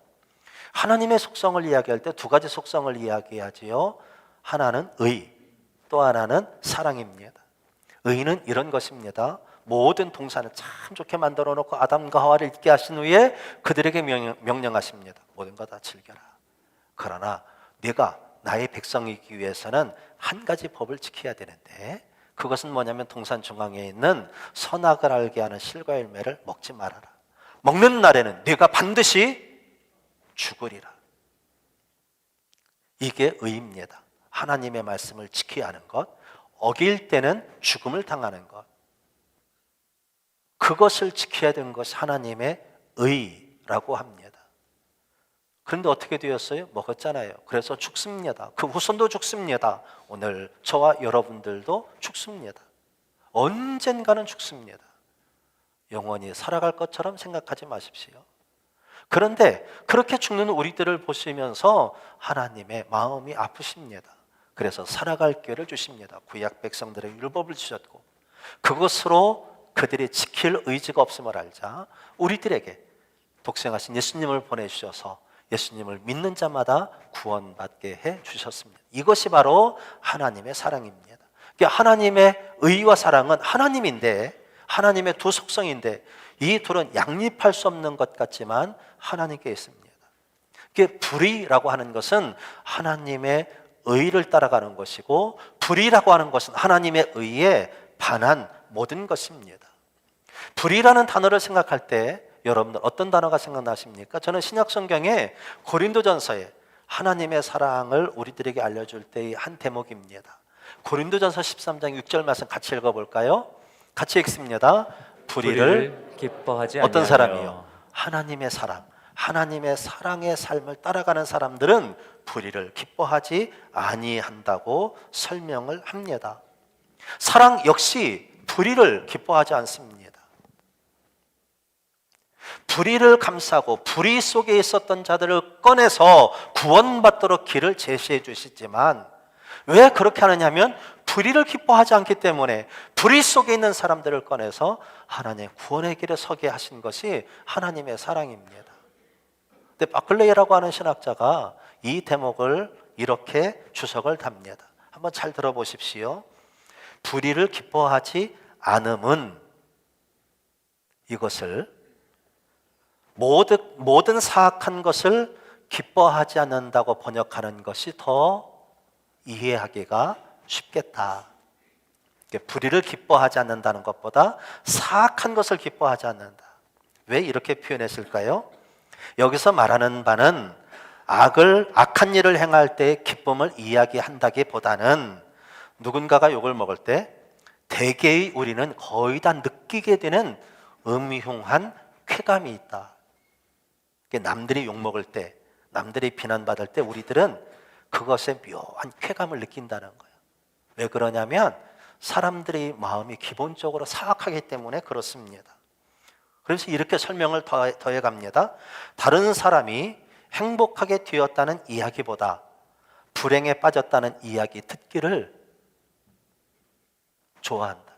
하나님의 속성을 이야기할 때 두 가지 속성을 이야기하지요. 하나는 의, 또 하나는 사랑입니다. 의는 이런 것입니다. 모든 동산을 참 좋게 만들어 놓고 아담과 하와를 있게 하신 후에 그들에게 명령하십니다. 모든 것 다 즐겨라. 그러나 네가 나의 백성이기 위해서는 한 가지 법을 지켜야 되는데, 그것은 뭐냐면 동산 중앙에 있는 선악을 알게 하는 실과 열매를 먹지 말아라. 먹는 날에는 네가 반드시 죽으리라. 이게 의입니다. 하나님의 말씀을 지켜야 하는 것, 어길 때는 죽음을 당하는 것, 그것을 지켜야 되는 것이 하나님의 의라고 합니다. 그런데 어떻게 되었어요? 먹었잖아요. 그래서 죽습니다. 그 후손도 죽습니다. 오늘 저와 여러분들도 죽습니다. 언젠가는 죽습니다. 영원히 살아갈 것처럼 생각하지 마십시오. 그런데 그렇게 죽는 우리들을 보시면서 하나님의 마음이 아프십니다. 그래서 살아갈 기회를 주십니다. 구약 백성들의 율법을 주셨고, 그것으로 그들이 지킬 의지가 없음을 알자 우리들에게 독생하신 예수님을 보내주셔서 예수님을 믿는 자마다 구원받게 해주셨습니다. 이것이 바로 하나님의 사랑입니다. 하나님의 의와 사랑은 하나님인데, 하나님의 두 속성인데, 이 둘은 양립할 수 없는 것 같지만 하나님께 있습니다. 불의라고 하는 것은 하나님의 의를 따라가는 것이고, 불의라고 하는 것은 하나님의 의에 반한 모든 것입니다. 불의라는 단어를 생각할 때 여러분들 어떤 단어가 생각나십니까? 저는 신약 성경에 고린도전서에 하나님의 사랑을 우리들에게 알려줄 때의 한 대목입니다. 고린도전서 13장 6절 말씀 같이 읽어볼까요? 같이 읽습니다. 불의를 기뻐하지 어떤 아니하며. 사람이요? 하나님의 사랑, 하나님의 사랑의 삶을 따라가는 사람들은 불의를 기뻐하지 아니한다고 설명을 합니다. 사랑 역시 불의를 기뻐하지 않습니다. 불의를 감싸고 불의 속에 있었던 자들을 꺼내서 구원받도록 길을 제시해 주시지만 왜 그렇게 하느냐면 불의를 기뻐하지 않기 때문에 불의 속에 있는 사람들을 꺼내서 하나님의 구원의 길에 서게 하신 것이 하나님의 사랑입니다. 근데 바클레이라고 하는 신학자가 이 대목을 이렇게 주석을 답니다. 한번 잘 들어보십시오. 불의를 기뻐하지 않음은 이것을 모든 사악한 것을 기뻐하지 않는다고 번역하는 것이 더 이해하기가 쉽겠다. 불의를 기뻐하지 않는다는 것보다 사악한 것을 기뻐하지 않는다. 왜 이렇게 표현했을까요? 여기서 말하는 바는 악한 일을 행할 때 기쁨을 이야기한다기보다는 누군가가 욕을 먹을 때 대개의 우리는 거의 다 느끼게 되는 음흉한 쾌감이 있다. 남들이 욕먹을 때, 남들이 비난받을 때 우리들은 그것에 묘한 쾌감을 느낀다는 거예요. 왜 그러냐면 사람들의 마음이 기본적으로 사악하기 때문에 그렇습니다. 그래서 이렇게 설명을 더해갑니다. 다른 사람이 행복하게 되었다는 이야기보다 불행에 빠졌다는 이야기 듣기를 좋아한다.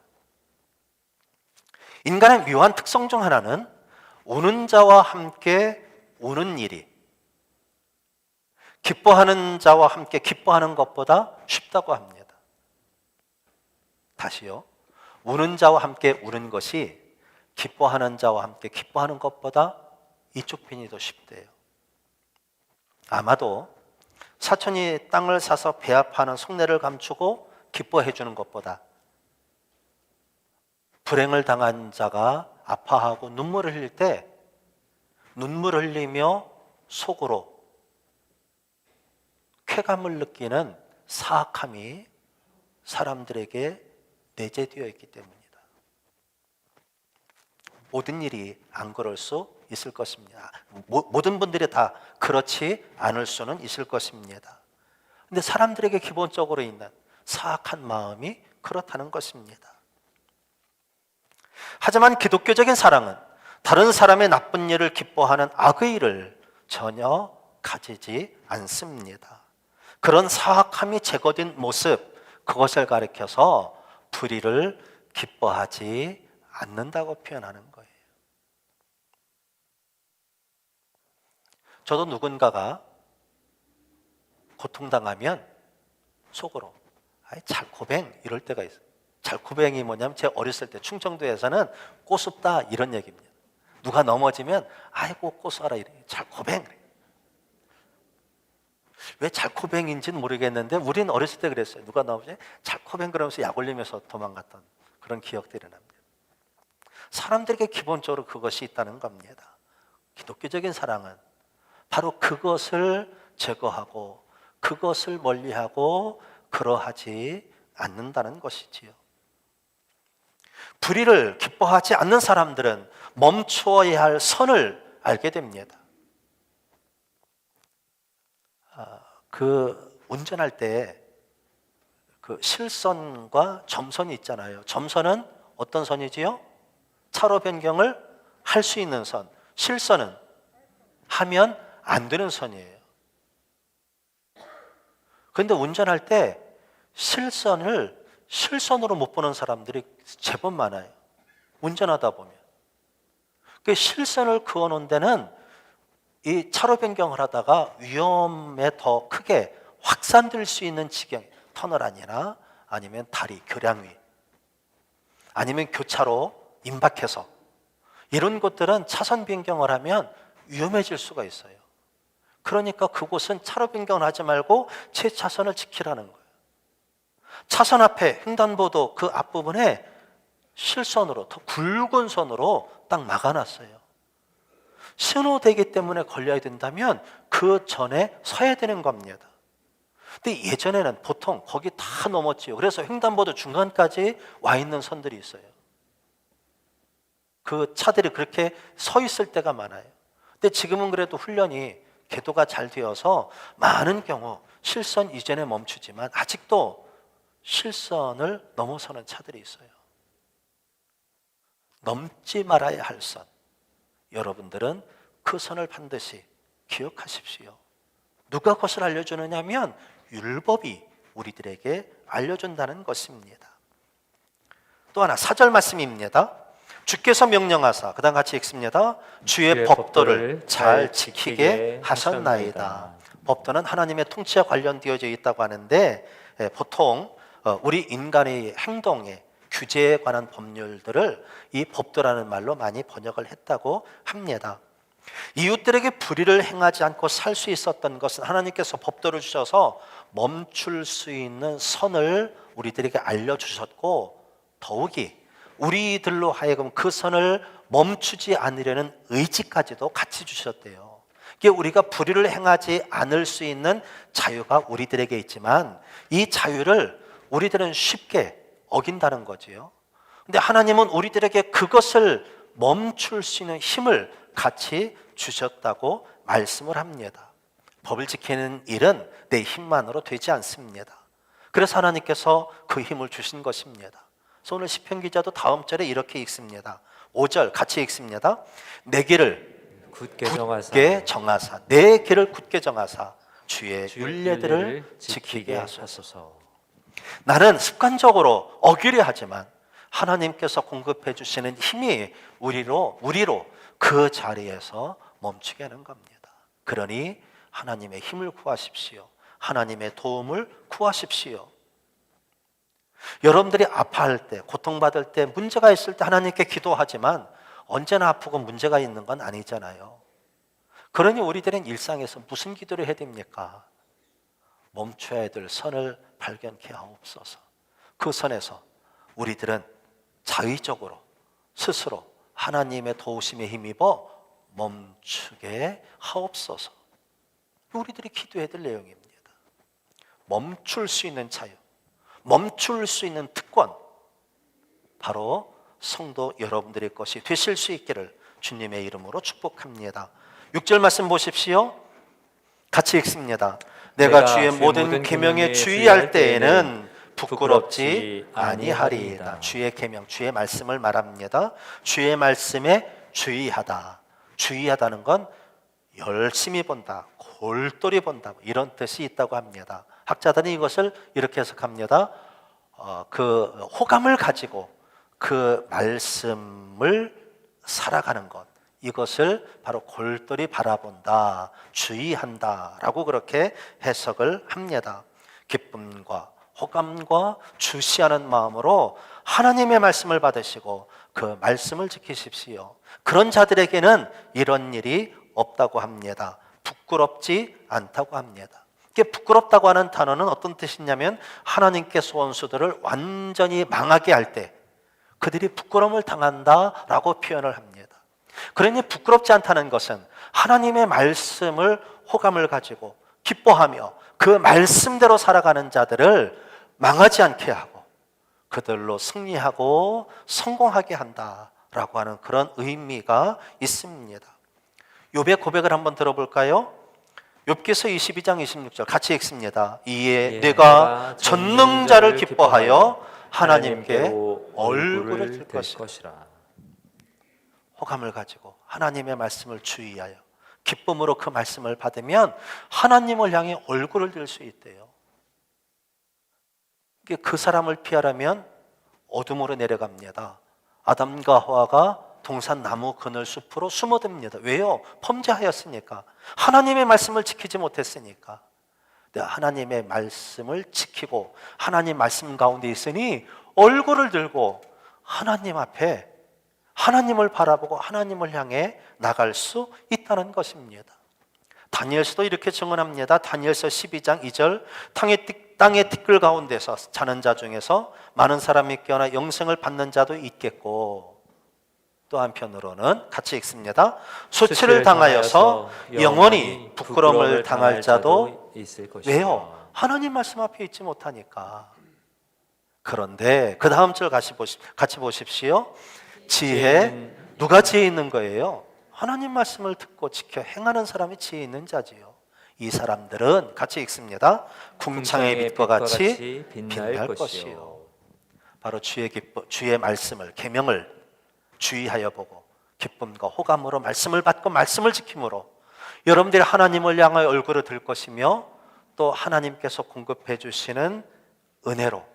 인간의 묘한 특성 중 하나는 우는 자와 함께 우는 일이 기뻐하는 자와 함께 기뻐하는 것보다 쉽다고 합니다. 다시요. 우는 자와 함께 우는 것이 기뻐하는 자와 함께 기뻐하는 것보다 이쪽 편이 더 쉽대요. 아마도 사촌이 땅을 사서 배합하는 속내를 감추고 기뻐해 주는 것보다 불행을 당한 자가 아파하고 눈물을 흘릴 때 눈물을 흘리며 속으로 쾌감을 느끼는 사악함이 사람들에게 내재되어 있기 때문이다. 모든 일이 안 그럴 수 있을 것입니다. 모든 분들이 다 그렇지 않을 수는 있을 것입니다. 근데 사람들에게 기본적으로 있는 사악한 마음이 그렇다는 것입니다. 하지만 기독교적인 사랑은 다른 사람의 나쁜 일을 기뻐하는 악의 일을 전혀 가지지 않습니다. 그런 사악함이 제거된 모습, 그것을 가리켜서 불의를 기뻐하지 않는다고 표현하는 거예요. 저도 누군가가 고통당하면 속으로 잘코뱅 이럴 때가 있어요. 잘코뱅이 뭐냐면 제 어렸을 때 충청도에서는 꼬숩다 이런 얘기입니다. 누가 넘어지면 아이고 꼬수하라 이래요. 잘코뱅. 왜 잘코뱅인지는 모르겠는데 우리는 어렸을 때 그랬어요. 누가 넘어지면 잘코뱅 그러면서 약 올리면서 도망갔던 그런 기억들이 납니다. 사람들에게 기본적으로 그것이 있다는 겁니다. 기독교적인 사랑은 바로 그것을 제거하고 그것을 멀리하고 그러하지 않는다는 것이지요. 불의를 기뻐하지 않는 사람들은 멈추어야 할 선을 알게 됩니다. 운전할 때 그 실선과 점선이 있잖아요. 점선은 어떤 선이지요? 차로 변경을 할 수 있는 선. 실선은 하면 안 되는 선이에요. 그런데 운전할 때 실선을 실선으로 못 보는 사람들이 제법 많아요. 운전하다 보면. 그 실선을 그어놓은 데는 이 차로 변경을 하다가 위험에 더 크게 확산될 수 있는 지경, 터널 아니나 아니면 다리, 교량 위, 아니면 교차로 임박해서 이런 곳들은 차선 변경을 하면 위험해질 수가 있어요. 그러니까 그곳은 차로 변경을 하지 말고 제 차선을 지키라는 거예요. 차선 앞에 횡단보도 그 앞부분에 실선으로 더 굵은 선으로 딱 막아놨어요. 신호대기 때문에 걸려야 된다면 그 전에 서야 되는 겁니다. 근데 예전에는 보통 거기 다 넘었지요. 그래서 횡단보도 중간까지 와 있는 선들이 있어요. 그 차들이 그렇게 서 있을 때가 많아요. 근데 지금은 그래도 훈련이 궤도가 잘 되어서 많은 경우 실선 이전에 멈추지만 아직도 실선을 넘어서는 차들이 있어요. 넘지 말아야 할 선. 여러분들은 그 선을 반드시 기억하십시오. 누가 그것을 알려주느냐면 율법이 우리들에게 알려준다는 것입니다. 또 하나 4절 말씀입니다. 주께서 명령하사, 그 다음 같이 읽습니다. 주의 법도를 잘 지키게 하셨나이다. 법도는 하나님의 통치와 관련되어져 있다고 하는데 보통 우리 인간의 행동에 규제에 관한 법률들을 이 법도라는 말로 많이 번역을 했다고 합니다. 이웃들에게 불의를 행하지 않고 살 수 있었던 것은 하나님께서 법도를 주셔서 멈출 수 있는 선을 우리들에게 알려주셨고, 더욱이 우리들로 하여금 그 선을 멈추지 않으려는 의지까지도 같이 주셨대요. 이게 우리가 불의를 행하지 않을 수 있는 자유가 우리들에게 있지만 이 자유를 우리들은 쉽게 어긴다는 거지요. 근데 하나님은 우리들에게 그것을 멈출 수 있는 힘을 같이 주셨다고 말씀을 합니다. 법을 지키는 일은 내 힘만으로 되지 않습니다. 그래서 하나님께서 그 힘을 주신 것입니다. 그래서 오늘 시편 기자도 다음 절에 이렇게 읽습니다. 5절 같이 읽습니다. 내 길을 굳게 정하사, 내 길을 굳게 정하사 주의 율례들을 지키게 하소서. 나는 습관적으로 어기려 하지만 하나님께서 공급해 주시는 힘이 우리로 그 자리에서 멈추게 하는 겁니다. 그러니 하나님의 힘을 구하십시오. 하나님의 도움을 구하십시오. 여러분들이 아파할 때, 고통받을 때, 문제가 있을 때 하나님께 기도하지만 언제나 아프고 문제가 있는 건 아니잖아요. 그러니 우리들은 일상에서 무슨 기도를 해야 됩니까? 멈춰야 될 선을 발견케 하옵소서. 그 선에서 우리들은 자의적으로 스스로 하나님의 도우심에 힘입어 멈추게 하옵소서. 우리들이 기도해야 될 내용입니다. 멈출 수 있는 자유, 멈출 수 있는 특권, 바로 성도 여러분들의 것이 되실 수 있기를 주님의 이름으로 축복합니다. 6절 말씀 보십시오. 같이 읽습니다. 내가 주의 모든 계명에 주의할 때에는 부끄럽지 아니하리이다. 주의 계명, 주의 말씀을 말합니다. 주의 말씀에 주의하다. 주의하다는 건 열심히 본다, 골똘히 본다, 이런 뜻이 있다고 합니다. 학자들은 이것을 이렇게 해석합니다. 그 호감을 가지고 그 말씀을 살아가는 것, 이것을 바로 골똘히 바라본다, 주의한다라고 그렇게 해석을 합니다. 기쁨과 호감과 주시하는 마음으로 하나님의 말씀을 받으시고 그 말씀을 지키십시오. 그런 자들에게는 이런 일이 없다고 합니다. 부끄럽지 않다고 합니다. 이게 부끄럽다고 하는 단어는 어떤 뜻이냐면 하나님께서 원수들을 완전히 망하게 할 때 그들이 부끄러움을 당한다라고 표현을 합니다. 그러니 부끄럽지 않다는 것은 하나님의 말씀을 호감을 가지고 기뻐하며 그 말씀대로 살아가는 자들을 망하지 않게 하고 그들로 승리하고 성공하게 한다라고 하는 그런 의미가 있습니다. 욥의 고백을 한번 들어볼까요? 욥기서 22장 26절 같이 읽습니다. 이에 내가 전능자를 기뻐하여 하나님께 얼굴을 들 것이라. 호감을 가지고 하나님의 말씀을 주의하여 기쁨으로 그 말씀을 받으면 하나님을 향해 얼굴을 들 수 있대요. 그 사람을 피하려면 어둠으로 내려갑니다. 아담과 하와가 동산 나무 그늘 숲으로 숨어듭니다. 왜요? 범죄하였으니까. 하나님의 말씀을 지키지 못했으니까. 하나님의 말씀을 지키고 하나님 말씀 가운데 있으니 얼굴을 들고 하나님 앞에 하나님을 바라보고 하나님을 향해 나갈 수 있다는 것입니다. 다니엘서도 이렇게 증언합니다. 다니엘서 12장 2절 땅의 티끌 가운데서 자는 자 중에서 많은 사람이 깨어나 영생을 받는 자도 있겠고, 또 한편으로는 같이 읽습니다. 수치를 당하여서 영원히 부끄러움을 당할 자도 있을 것이다. 왜요? 하나님 말씀 앞에 있지 못하니까. 그런데 그 다음 절 같이 보십시오. 지혜, 누가 지혜 있는 거예요? 하나님 말씀을 듣고 지켜 행하는 사람이 지혜 있는 자지요. 이 사람들은 같이 읽습니다. 궁창의 빛과 같이 빛날 것이요. 바로 주의 말씀을, 계명을 주의하여 보고 기쁨과 호감으로 말씀을 받고 말씀을 지킴으로 여러분들이 하나님을 향하여 얼굴을 들 것이며 또 하나님께서 공급해 주시는 은혜로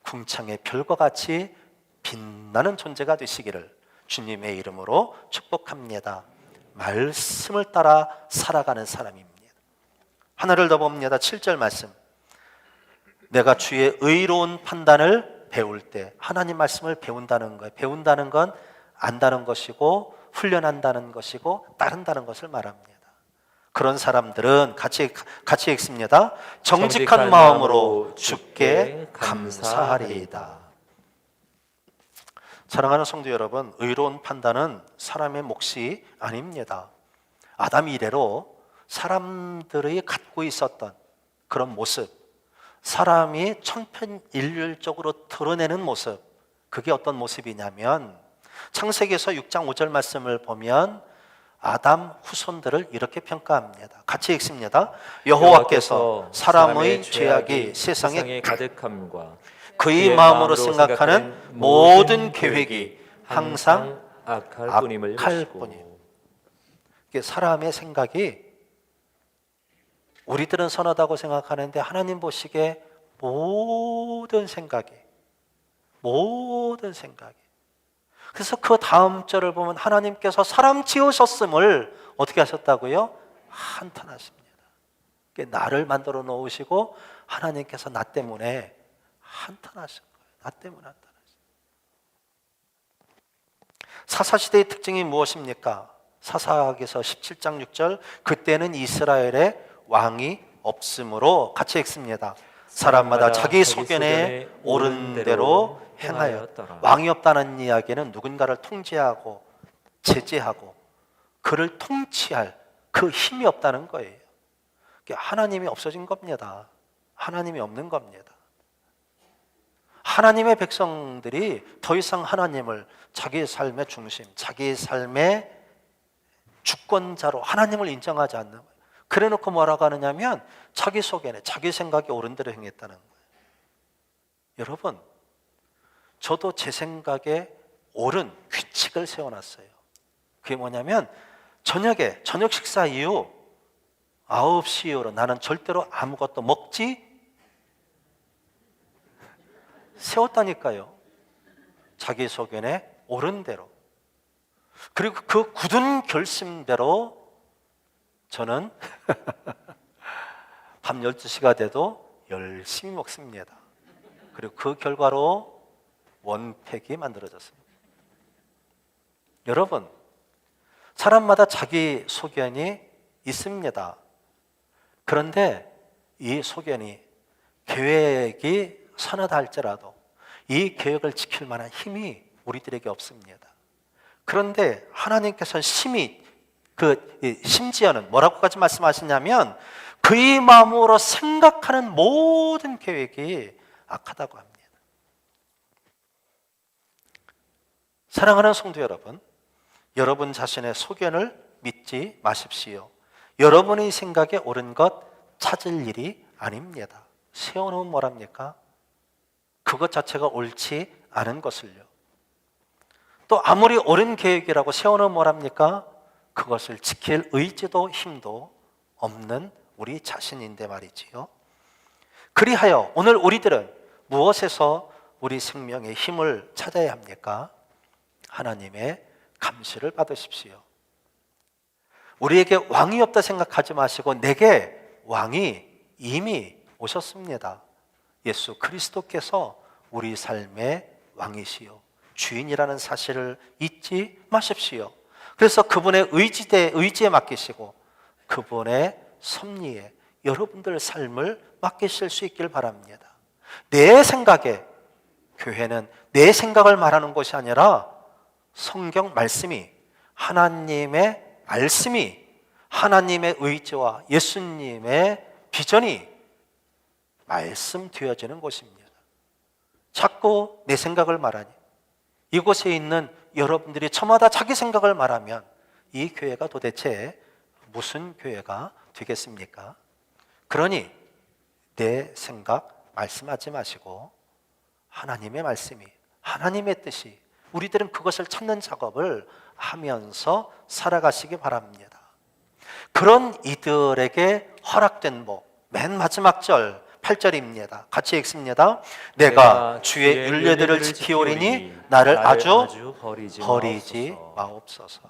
궁창의 별과 같이 빛나는 존재가 되시기를 주님의 이름으로 축복합니다. 말씀을 따라 살아가는 사람입니다. 하나를 더 봅니다. 7절 말씀. 내가 주의 의로운 판단을 배울 때, 하나님 말씀을 배운다는 거예요. 배운다는 건 안다는 것이고 훈련한다는 것이고 따른다는 것을 말합니다. 그런 사람들은 같이 읽습니다. 정직한 마음으로 주께 감사하리이다. 사랑하는 성도 여러분, 의로운 판단은 사람의 몫이 아닙니다. 아담 이래로 사람들이 갖고 있었던 그런 모습, 사람이 천편일률적으로 드러내는 모습, 그게 어떤 모습이냐면 창세기에서 6장 5절 말씀을 보면 아담 후손들을 이렇게 평가합니다. 같이 읽습니다. 여호와께서 사람의 죄악이 세상에 가득함과 그의 마음으로 생각하는 모든 계획이 항상 악할 뿐임을 보시고. 사람의 생각이 우리들은 선하다고 생각하는데 하나님 보시기에 모든 생각이 그래서 그 다음 절을 보면 하나님께서 사람 지으셨음을 어떻게 하셨다고요? 한탄하십니다. 나를 만들어 놓으시고 하나님께서 나 때문에 한탄하신 거예요. 나 때문에 한탄하신 거예요. 사사시대의 특징이 무엇입니까? 사사기서 17장 6절 그때는 이스라엘에 왕이 없으므로 같이 읽습니다. 사람마다 자기 소견에 옳은 대로 행하였더라. 왕이 없다는 이야기는 누군가를 통제하고 제재하고 그를 통치할 그 힘이 없다는 거예요. 하나님이 없어진 겁니다. 하나님이 없는 겁니다. 하나님의 백성들이 더 이상 하나님을 자기의 삶의 중심, 자기의 삶의 주권자로 하나님을 인정하지 않는 거예요. 그래 놓고 뭐라고 하느냐면 자기 속에는 자기 생각이 옳은 대로 행했다는 거예요. 여러분, 저도 제 생각에 옳은 규칙을 세워놨어요. 그게 뭐냐면 저녁 식사 이후 9시 이후로 나는 절대로 아무것도 먹지 세웠다니까요. 자기 소견에 옳은 대로. 그리고 그 굳은 결심대로 저는 밤 12시가 돼도 열심히 먹습니다. 그리고 그 결과로 원팩이 만들어졌습니다. 여러분, 사람마다 자기 소견이 있습니다. 그런데 이 소견이 계획이 선하다 할지라도 이 계획을 지킬 만한 힘이 우리들에게 없습니다. 그런데 하나님께서는 심지어는 뭐라고까지 말씀하시냐면 그의 마음으로 생각하는 모든 계획이 악하다고 합니다. 사랑하는 성도 여러분, 여러분 자신의 소견을 믿지 마십시오. 여러분의 생각에 옳은 것 찾을 일이 아닙니다. 세워놓으면 뭐랍니까? 그것 자체가 옳지 않은 것을요. 또 아무리 옳은 계획이라고 세워놓으면 뭐랍니까? 그것을 지킬 의지도 힘도 없는 우리 자신인데 말이지요. 그리하여 오늘 우리들은 무엇에서 우리 생명의 힘을 찾아야 합니까? 하나님의 감시를 받으십시오. 우리에게 왕이 없다 생각하지 마시고 내게 왕이 이미 오셨습니다. 예수 그리스도께서 우리 삶의 왕이시요 주인이라는 사실을 잊지 마십시오. 그래서 그분의 의지에 맡기시고 그분의 섭리에 여러분들 삶을 맡기실 수 있길 바랍니다. 내 생각에, 교회는 내 생각을 말하는 것이 아니라 성경 말씀이, 하나님의 말씀이, 하나님의 의지와 예수님의 비전이 말씀되어지는 곳입니다. 자꾸 내 생각을 말하니 이곳에 있는 여러분들이 저마다 자기 생각을 말하면 이 교회가 도대체 무슨 교회가 되겠습니까? 그러니 내 생각 말씀하지 마시고 하나님의 말씀이, 하나님의 뜻이, 우리들은 그것을 찾는 작업을 하면서 살아가시기 바랍니다. 그런 이들에게 허락된 복, 맨 마지막 절 8절입니다. 같이 읽습니다. 내가 주의 율례들을 지키오리니 나를 아주 버리지 마옵소서.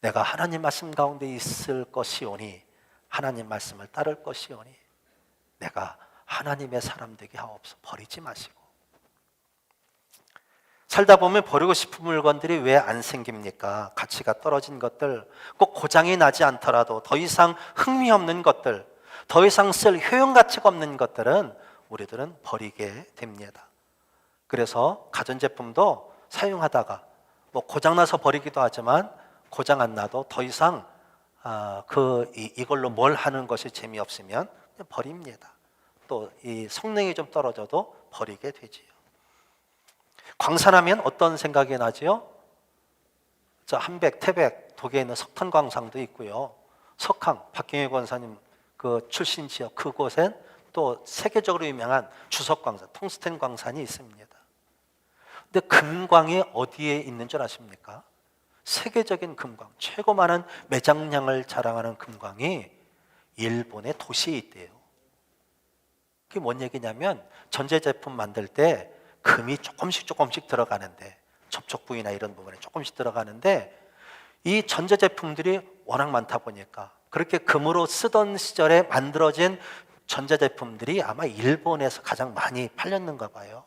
내가 하나님 말씀 가운데 있을 것이오니, 하나님 말씀을 따를 것이오니 내가 하나님의 사람 되게 하옵소서. 버리지 마시고. 살다 보면 버리고 싶은 물건들이 왜 안 생깁니까? 가치가 떨어진 것들, 꼭 고장이 나지 않더라도 더 이상 흥미 없는 것들, 더 이상 쓸 효용 가치가 없는 것들은 우리들은 버리게 됩니다. 그래서 가전제품도 사용하다가 뭐 고장나서 버리기도 하지만 고장 안 나도 더 이상 이걸로 뭘 하는 것이 재미없으면 그냥 버립니다. 또 이 성능이 좀 떨어져도 버리게 되지요. 광산하면 어떤 생각이 나지요? 저 한백, 태백, 독에 있는 석탄 광산도 있고요. 석항, 박경희 권사님 그 출신 지역 그곳엔 또 세계적으로 유명한 주석 광산, 텅스텐 광산이 있습니다. 근데 금광이 어디에 있는 줄 아십니까? 세계적인 금광, 최고 많은 매장량을 자랑하는 금광이 일본의 도시에 있대요. 그게 뭔 얘기냐면 전자제품 만들 때 금이 조금씩 들어가는데, 접촉 부위나 이런 부분에 조금씩 들어가는데, 이 전자제품들이 워낙 많다 보니까 그렇게 금으로 쓰던 시절에 만들어진 전자제품들이 아마 일본에서 가장 많이 팔렸는가 봐요.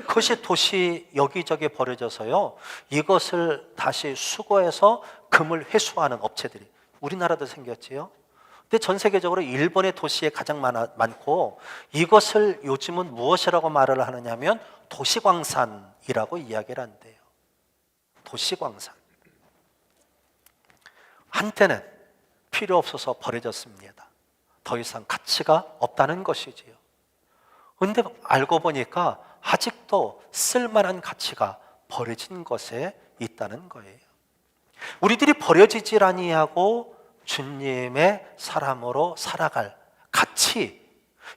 그것이 도시 여기저기 버려져서요, 이것을 다시 수거해서 금을 회수하는 업체들이 우리나라도 생겼지요. 근데 전 세계적으로 일본의 도시에 가장 많고, 이것을 요즘은 무엇이라고 말을 하느냐면 도시광산이라고 이야기를 한대요. 도시광산. 한때는 필요 없어서 버려졌습니다. 더 이상 가치가 없다는 것이지요. 근데 알고 보니까 아직도 쓸만한 가치가 버려진 것에 있다는 거예요. 우리들이 버려지질 아니하고 주님의 사람으로 살아갈 가치,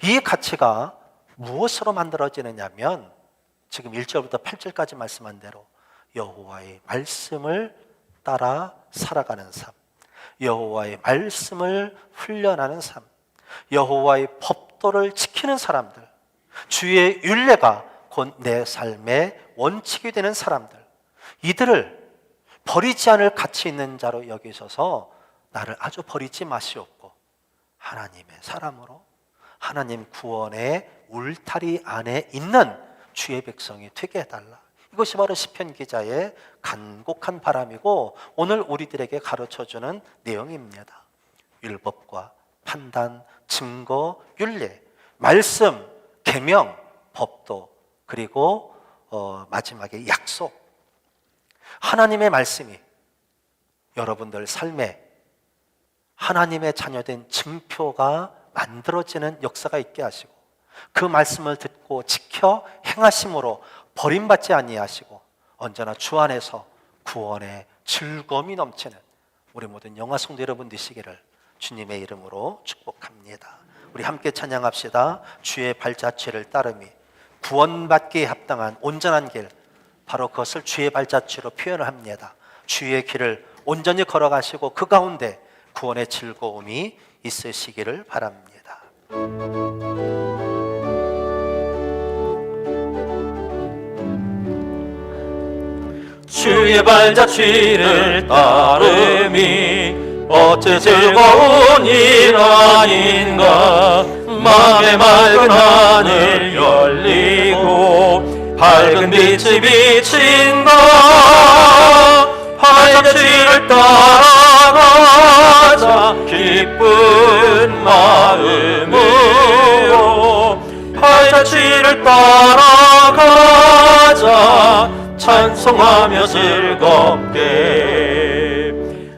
이 가치가 무엇으로 만들어지느냐면 지금 1절부터 8절까지 말씀한 대로 여호와의 말씀을 따라 살아가는 삶, 여호와의 말씀을 훈련하는 삶, 여호와의 법도를 지키는 사람들, 주의 율례가 곧 내 삶의 원칙이 되는 사람들, 이들을 버리지 않을 가치 있는 자로 여기셔서 나를 아주 버리지 마시옵고 하나님의 사람으로 하나님 구원의 울타리 안에 있는 주의 백성이 되게 해달라. 이것이 바로 시편 기자의 간곡한 바람이고 오늘 우리들에게 가르쳐주는 내용입니다. 율법과 판단, 증거, 율례, 말씀, 계명, 법도, 그리고 마지막에 약속. 하나님의 말씀이 여러분들 삶에 하나님의 자녀된 증표가 만들어지는 역사가 있게 하시고, 그 말씀을 듣고 지켜 행하심으로 버림받지 아니하시고 언제나 주 안에서 구원의 즐거움이 넘치는 우리 모든 영화성도 여러분 되시기를 주님의 이름으로 축복합니다. 우리 함께 찬양합시다. 주의 발자취를 따름이 구원받기에 합당한 온전한 길, 바로 그것을 주의 발자취로 표현을 합니다. 주의 길을 온전히 걸어가시고 그 가운데 구원의 즐거움이 있으시기를 바랍니다. 주의 발자취를 따름이 어째 즐거운 일 아닌가. 마음의 맑은 하늘 열리고 밝은 빛이 비친다. 발자취를 따라가자 기쁜 마음으로. 발자취를 따라가자 찬송하며 즐겁게.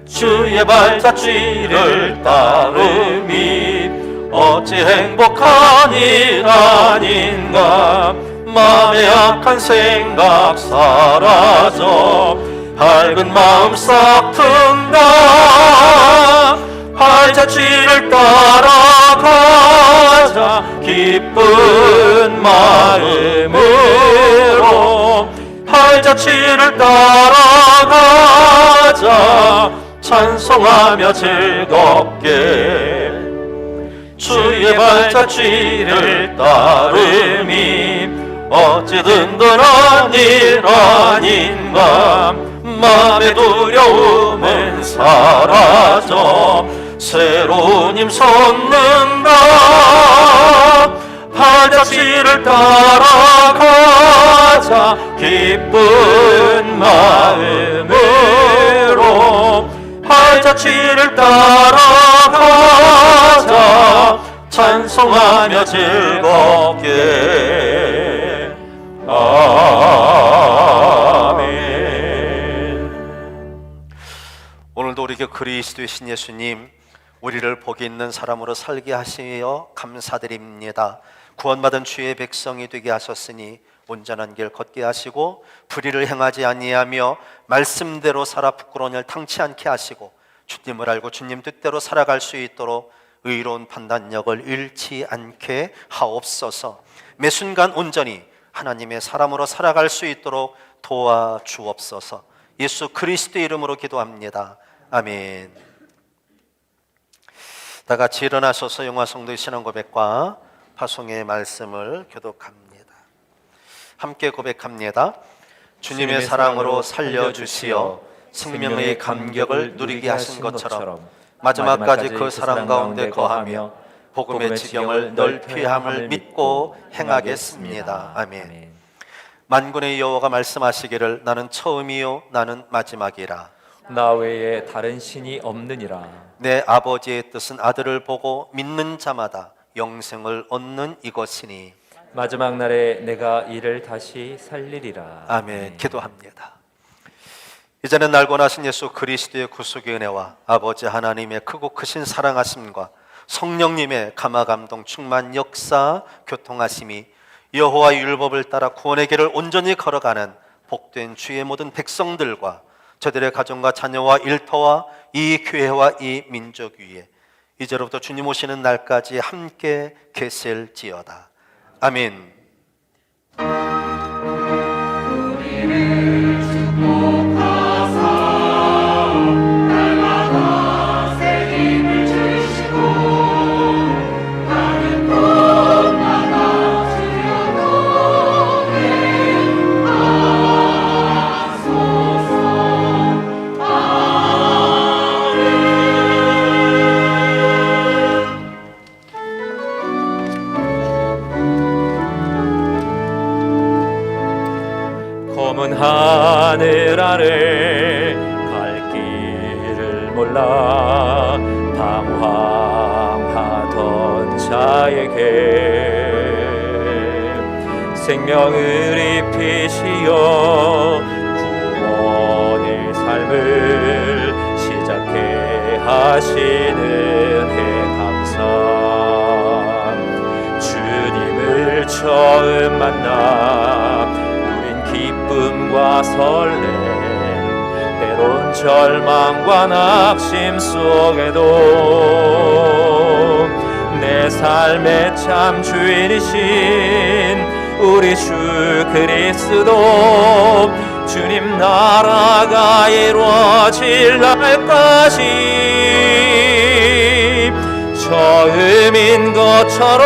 주의 발자취를 따름이 어찌 행복한 일 아닌가. 마음의 악한 생각 사라져 밝은 마음 싹 튼다. 발자취를 따라가자 기쁜 마음으로 발자취를 따라가자 찬송하며 즐겁게 주의 발자취를 따름이 어찌든 그런 일 아닌가 맘의 두려움은 사라져 새로운 힘 솟는다 발자취를 따라가자 기쁜 마음으로 발자취를 따라가자 찬송하며 즐겁게 아멘. 오늘도 우리 교 그리스도의 신 예수님 우리를 복이 있는 사람으로 살게 하시어 감사드립니다. 구원받은 주의 백성이 되게 하셨으니 온전한 길 걷게 하시고 불의를 행하지 아니하며 말씀대로 살아 부끄러운 일 탕치 않게 하시고 주님을 알고 주님 뜻대로 살아갈 수 있도록 의로운 판단력을 잃지 않게 하옵소서. 매 순간 온전히 하나님의 사람으로 살아갈 수 있도록 도와주옵소서. 예수 그리스도의 이름으로 기도합니다. 아멘. 다 같이 일어나셔서 영화성도의 신앙고백과 파송의 말씀을 교독합니다. 함께 고백합니다. 주님의 사랑으로 살려주시어 생명의 감격을 누리게 하신 것처럼 마지막까지 그 사랑 가운데 거하며 복음의 지경을 넓히 함을 믿고 행하겠습니다. 아멘. 만군의 여호와가 말씀하시기를 나는 처음이요 나는 마지막이라. 나 외에 다른 신이 없느니라. 내 아버지의 뜻은 아들을 보고 믿는 자마다 영생을 얻는 이것이니. 마지막 날에 내가 이를 다시 살리리라. 아멘. 기도합니다. 이제는 날고 나신 예수 그리스도의 구속의 은혜와 아버지 하나님의 크고 크신 사랑하심과 성령님의 감화감동 충만 역사 교통하심이 여호와의 율법을 따라 구원의 길을 온전히 걸어가는 복된 주의 모든 백성들과 저들의 가정과 자녀와 일터와 이 교회와 이 민족 위에 이제로부터 주님 오시는 날까지 함께 계실지어다. 아멘. 검은 하늘 아래 갈 길을 몰라 방황하던 자에게 생명을 입히시어 구원의 삶을 시작해 하시는 해 감사. 주님을 처음 만나 기쁨과 설렘 때론 절망과 낙심 속에도 내 삶의 참 주인이신 우리 주 그리스도 주님 나라가 이루어질 날까지 처음인 것처럼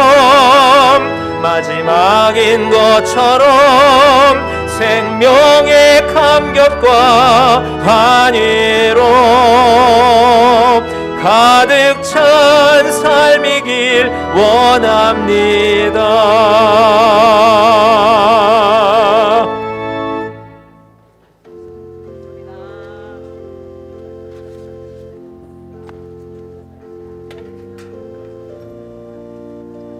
마지막인 것처럼 생명의 감격과 환희로 가득 찬 삶이길 원합니다.